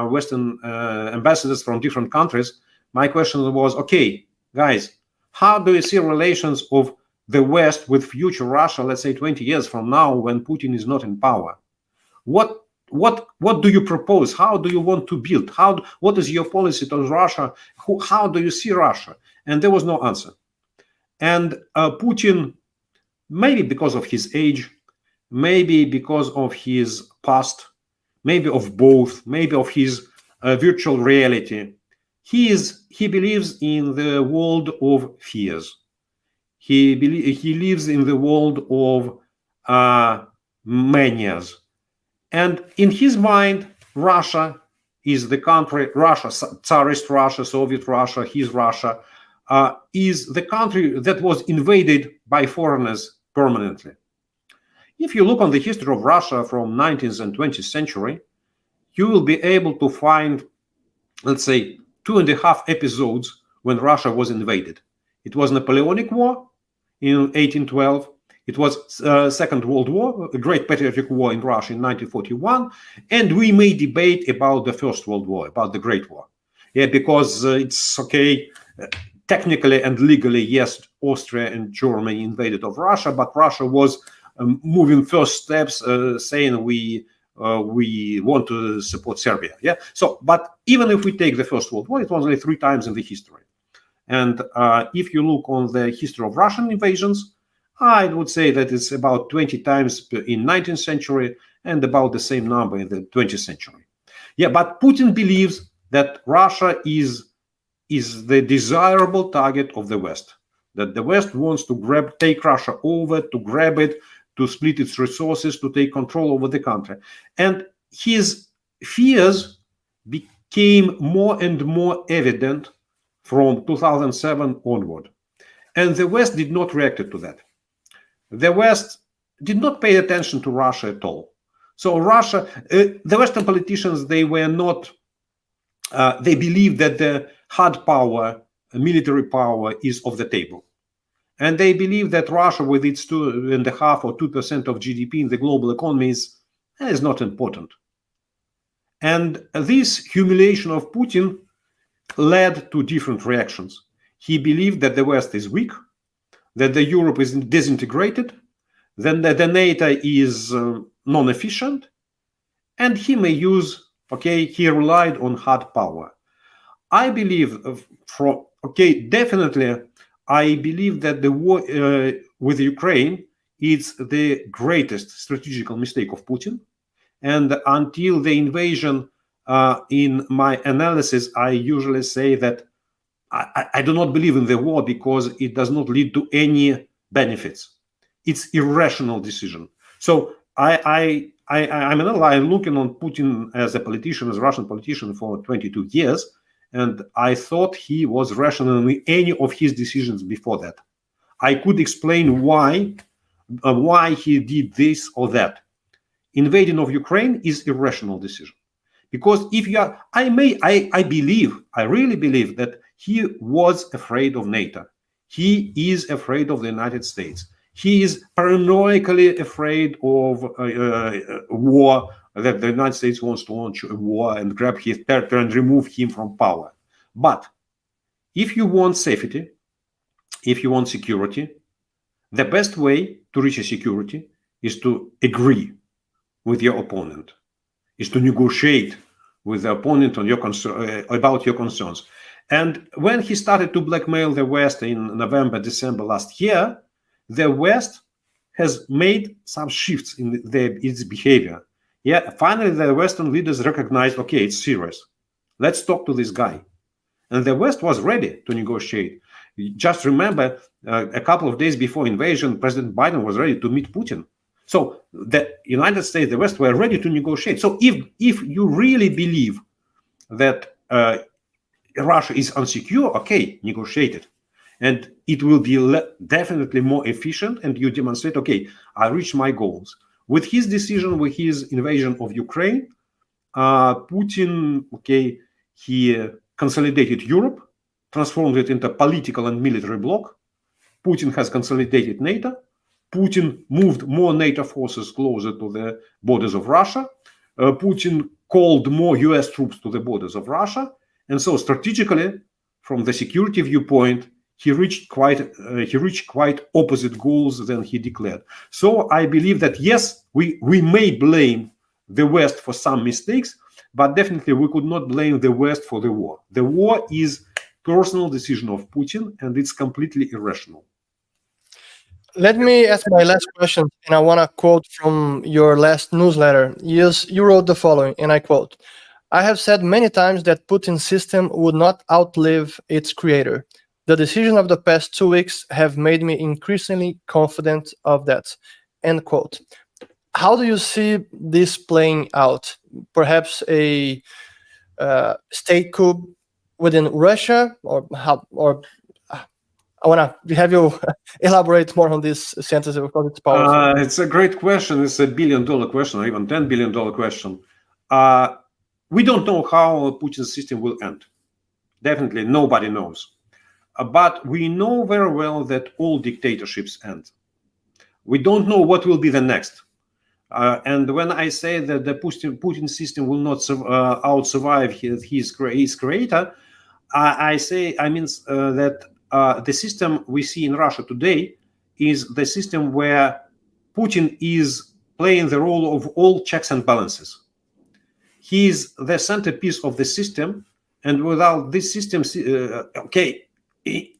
Western ambassadors from different countries. My question was, okay, guys, how do you see relations of the West with future Russia, let's say 20 years from now, when Putin is not in power? What do you propose? How do you want to build? What is your policy towards Russia? How do you see Russia? And there was no answer. And Putin, maybe because of his age, maybe because of his past, maybe of both, maybe of his virtual reality, he believes in the world of fears. He lives in the world of manias. And in his mind, Russia is the country, Russia, Tsarist Russia, Soviet Russia, his Russia, is the country that was invaded by foreigners permanently. If you look on the history of Russia from 19th and 20th century, you will be able to find, let's say, 2.5 episodes when Russia was invaded. It was Napoleonic War in 1812. It was Second World War, a Great Patriotic War in Russia in 1941. And we may debate about the First World War, about the Great War. Yeah, because it's okay. technically and legally, yes, Austria and Germany invaded of Russia, but Russia was moving first steps, saying we want to support Serbia. Yeah. So, but even if we take the First World War, it was only 3 times in the history. And if you look on the history of Russian invasions, I would say that it's about 20 times in 19th century and about the same number in the 20th century. Yeah, but Putin believes that Russia is the desirable target of the West, that the West wants to take Russia over, to grab it, to split its resources, to take control over the country. And his fears became more and more evident from 2007 onward. And the West did not react to that. The West did not pay attention to Russia at all. So Russia, the Western politicians, they were not, they believed that the hard power, military power is off the table. And they believe that Russia, with its 2.5% or 2% of GDP in the global economy, is not important. And this humiliation of Putin led to different reactions. He believed that the West is weak, that the Europe is disintegrated, then that the NATO is non-efficient, and he may use, he relied on hard power. I believe, definitely, I believe that the war with Ukraine is the greatest strategical mistake of Putin. And until the invasion, in my analysis, I usually say that I do not believe in the war because it does not lead to any benefits. It's irrational decision. So I'm looking on Putin as a politician, as a Russian politician for 22 years. And I thought he was rational in any of his decisions before that. I could explain why he did this or that. Invading of Ukraine is irrational decision, because if you are, I really believe that he was afraid of NATO. He is afraid of the United States. He is paranoidally afraid of war, that the United States wants to launch a war and grab his territory and remove him from power. But if you want safety, if you want security, the best way to reach a security is to agree with your opponent, is to negotiate with the opponent on your about your concerns. And when he started to blackmail the West in November, December last year, the West has made some shifts in its behavior. Yeah, finally, the Western leaders recognized, it's serious. Let's talk to this guy. And the West was ready to negotiate. Just remember, a couple of days before invasion, President Biden was ready to meet Putin. So the United States, the West were ready to negotiate. So if you really believe that Russia is unsecure, negotiate it. And it will be definitely more efficient, and you demonstrate, I reached my goals. With his decision, with his invasion of Ukraine, Putin, he consolidated Europe, transformed it into a political and military bloc. Putin has consolidated NATO. Putin moved more NATO forces closer to the borders of Russia. Putin called more US troops to the borders of Russia. And so strategically, from the security viewpoint, he reached quite opposite goals than he declared. So I believe that, yes, we may blame the West for some mistakes, but definitely we could not blame the West for the war. The war is personal decision of Putin, and it's completely irrational. Let me ask my last question, and I want to quote from your last newsletter. Yes, you wrote the following, and I quote, "I have said many times that Putin's system would not outlive its creator. The decision of the past 2 weeks have made me increasingly confident of that." End quote. How do you see this playing out? Perhaps a state coup within Russia, or how? Or I want to have you elaborate more on this sentence because it's powerful. It's a great question. It's $1 billion question, or even $10 billion question. We don't know how Putin's system will end. Definitely, nobody knows. But we know very well that all dictatorships end. We don't know what will be the next. And when I say that the Putin system will not out-survive his creator, I mean that the system we see in Russia today is the system where Putin is playing the role of all checks and balances. He is the centerpiece of the system, and without this system,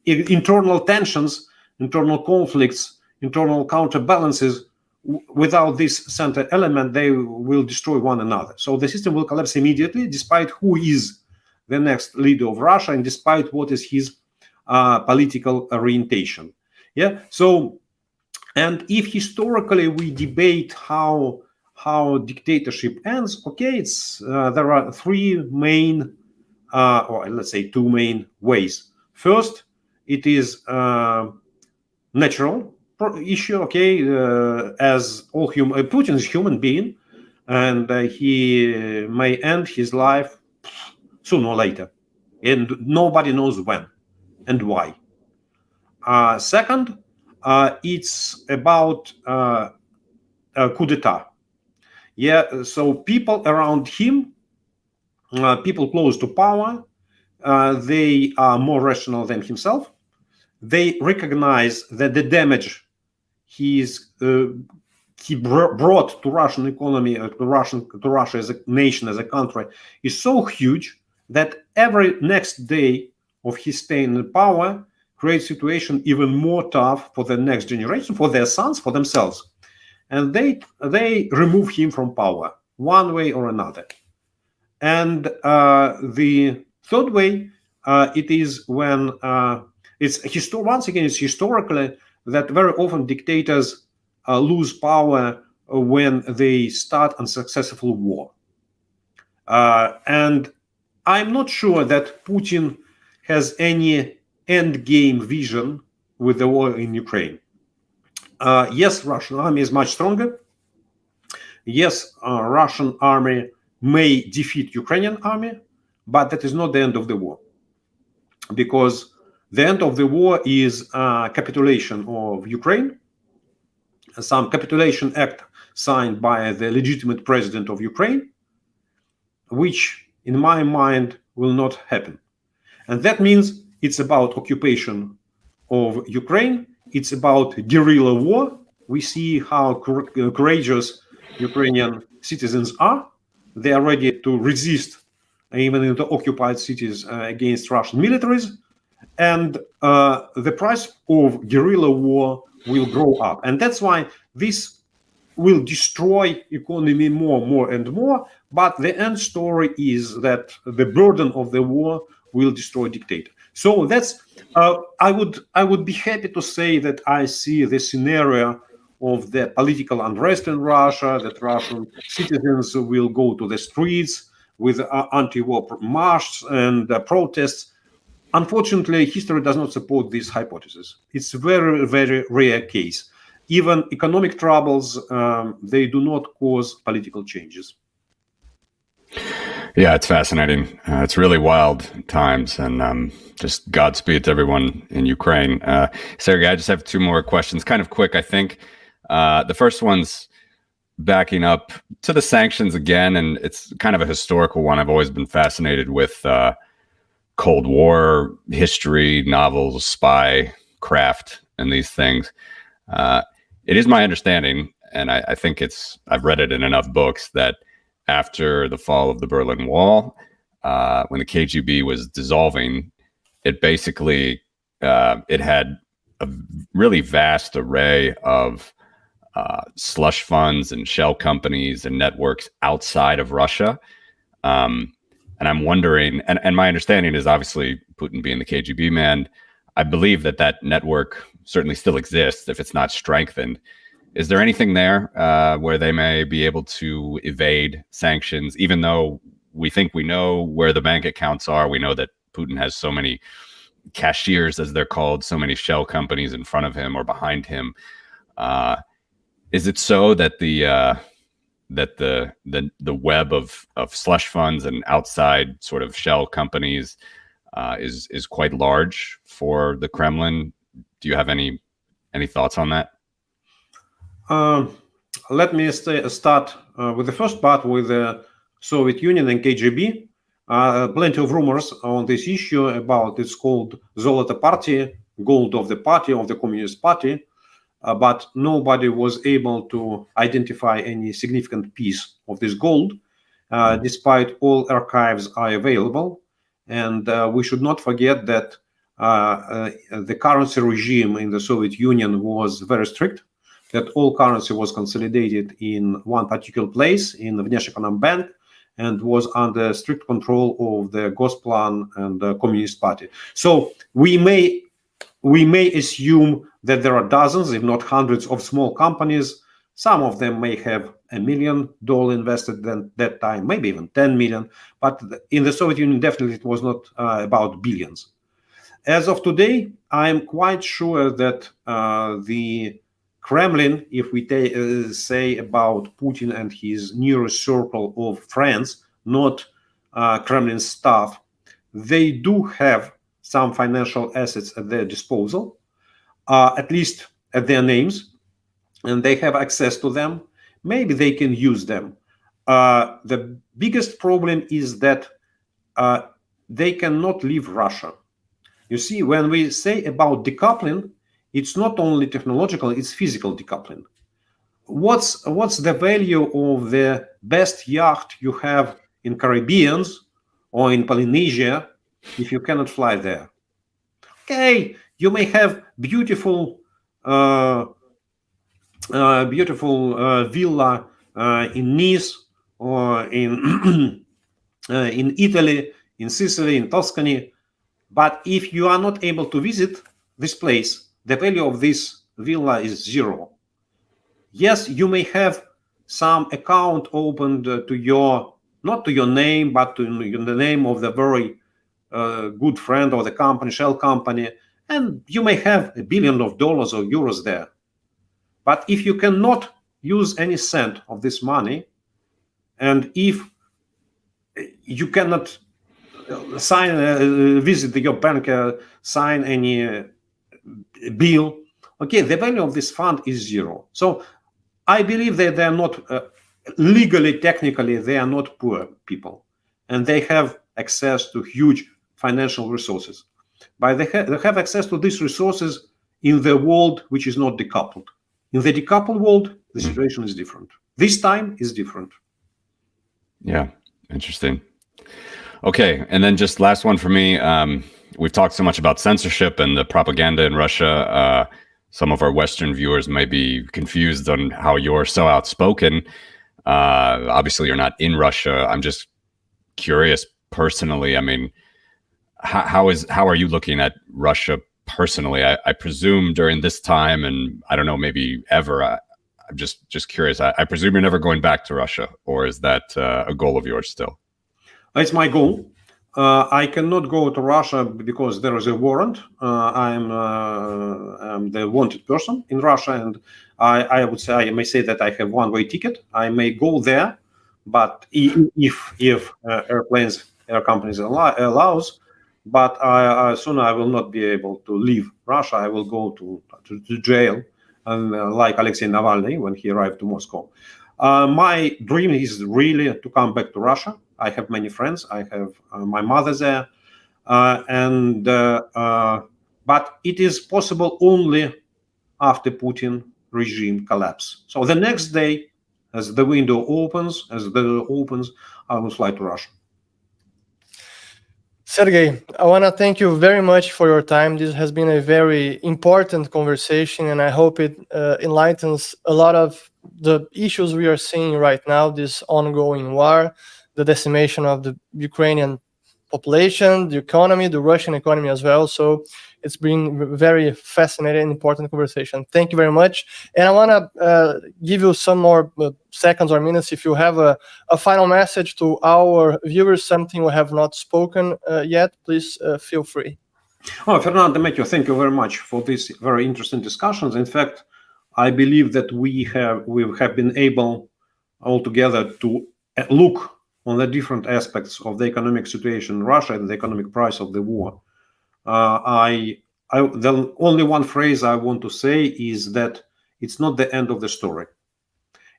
internal tensions, internal conflicts, internal counterbalances, without this center element, they will destroy one another. So the system will collapse immediately, despite who is the next leader of Russia and despite what is his political orientation. Yeah. So, and if historically we debate how dictatorship ends, it's there are three main, or let's say two main ways. First, it is natural issue. As all human, Putin is a human being, and he may end his life sooner or later, and nobody knows when and why. Second, it's about coup d'etat. Yeah, so people around him, people close to power, they are more rational than himself. They recognize that the damage he brought to Russian economy, to Russia as a nation, as a country, is so huge that every next day of his staying in power creates situation even more tough for the next generation, for their sons, for themselves. And they remove him from power one way or another. And the third way, it is when once again, it's historically that very often dictators lose power when they start unsuccessful war. And I'm not sure that Putin has any end game vision with the war in Ukraine. Yes, Russian army is much stronger. Yes, Russian army may defeat Ukrainian army, but that is not the end of the war. Because the end of the war is capitulation of Ukraine, some capitulation act signed by the legitimate president of Ukraine, which in my mind will not happen. And that means it's about occupation of Ukraine. It's about guerrilla war. We see how courageous Ukrainian citizens are. They are ready to resist, even in the occupied cities, against Russian militaries. And the price of guerrilla war will grow up. And that's why this will destroy economy more and more. But the end story is that the burden of the war will destroy dictator. So that's I would be happy to say that I see the scenario of the political unrest in Russia, that Russian citizens will go to the streets with anti-war marches and protests. Unfortunately, history does not support this hypothesis. It's a very, very rare case. Even economic troubles, they do not cause political changes. Yeah, it's fascinating. It's really wild times, and just Godspeed to everyone in Ukraine. Sergey, I just have two more questions, kind of quick, I think. The first one's backing up to the sanctions again, and it's kind of a historical one. I've always been fascinated with Cold War history, novels, spy craft, and these things. It is my understanding, and I think I've read it in enough books, that after the fall of the Berlin Wall, when the KGB was dissolving, it basically it had a really vast array of slush funds and shell companies and networks outside of Russia. And I'm wondering, and my understanding is, obviously, Putin being the KGB man, I believe that network certainly still exists if it's not strengthened. Is there anything there where they may be able to evade sanctions, even though we think we know where the bank accounts are? We know that Putin has so many cashiers, as they're called, so many shell companies in front of him or behind him. Is it so that the web of slush funds and outside sort of shell companies is quite large for the Kremlin? Do you have any thoughts on that? Let me start with the first part, with the Soviet Union and KGB. Plenty of rumors on this issue about, it's called Zoloto Party, gold of the party, of the Communist Party, but nobody was able to identify any significant piece of this gold, despite all archives are available. And we should not forget that the currency regime in the Soviet Union was very strict, that all currency was consolidated in one particular place, in the Внешэконом Bank, and was under strict control of the Gosplan and the Communist Party. So we may assume that there are dozens, if not hundreds, of small companies. Some of them may have $1 million invested at that time, maybe even 10 million. But in the Soviet Union, definitely it was not about billions. As of today, I am quite sure that the Kremlin, if we say about Putin and his nearest circle of friends, not Kremlin staff, they do have some financial assets at their disposal, at least at their names, and they have access to them. Maybe they can use them. The biggest problem is that they cannot leave Russia. You see, when we say about decoupling, it's not only technological, it's physical decoupling. What's the value of the best yacht you have in Caribbean or in Polynesia if you cannot fly there? Okay, you may have beautiful villa in Nice or in in Italy, in Sicily, in Tuscany, but if you are not able to visit this place, the value of this villa is zero. Yes, you may have some account opened to your, not to your name, but to the name of the very good friend of the company, shell company, and you may have $1 billion or euros there. But if you cannot use any cent of this money, and if you cannot visit your bank, sign any bill, okay, the value of this fund is zero. So I believe that they are not legally, technically, they are not poor people, and they have access to huge financial resources. But they have access to these resources in the world which is not decoupled. In the decoupled world, the situation is different. This time is different. Yeah, interesting. Okay, and then just last one for me. We've talked so much about censorship and the propaganda in Russia. Some of our Western viewers may be confused on how you're so outspoken. Obviously, you're not in Russia. I'm just curious personally. I mean, how are you looking at Russia personally? I presume during this time, and I don't know, maybe ever. I'm just curious. I presume you're never going back to Russia, or is that a goal of yours still? It's my goal. I cannot go to Russia because there is a warrant. I'm the wanted person in Russia, and I may say that I have one-way ticket. I may go there, but if air companies allows, but soon I will not be able to leave Russia. I will go to jail, and like Alexei Navalny when he arrived to Moscow. My dream is really to come back to Russia. I have many friends. I have my mother there, but it is possible only after Putin regime collapse. So the next day, as the window opens, I will fly to Russia. Sergey, I want to thank you very much for your time. This has been a very important conversation, and I hope it enlightens a lot of the issues we are seeing right now, this ongoing war, the decimation of the Ukrainian population, the economy, the Russian economy as well. So it's been very fascinating and important conversation. Thank you very much. And I want to give you some more seconds or minutes if you have a final message to our viewers, something we have not spoken yet, please feel free. Oh, Fernando, Matthew, thank you very much for these very interesting discussions. In fact, I believe that we have been able altogether to look on the different aspects of the economic situation in Russia and the economic price of the war. The only one phrase I want to say is that it's not the end of the story.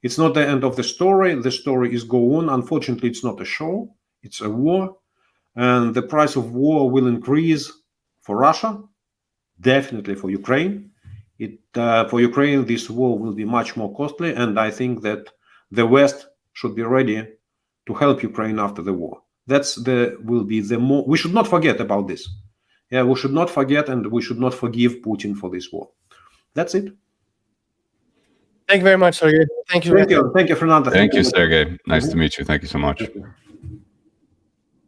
It's not the end of the story. The story is go on. Unfortunately, it's not a show. It's a war. And the price of war will increase for Russia, definitely for Ukraine. For Ukraine, this war will be much more costly, and I think that the West should be ready to help Ukraine after the war. We should not forget about this. Yeah, we should not forget, and we should not forgive Putin for this war. That's it. Thank you very much, Sergey. Thank you. Thank you, Fernando. Thank you, Sergey. Nice to meet you. Thank you so much.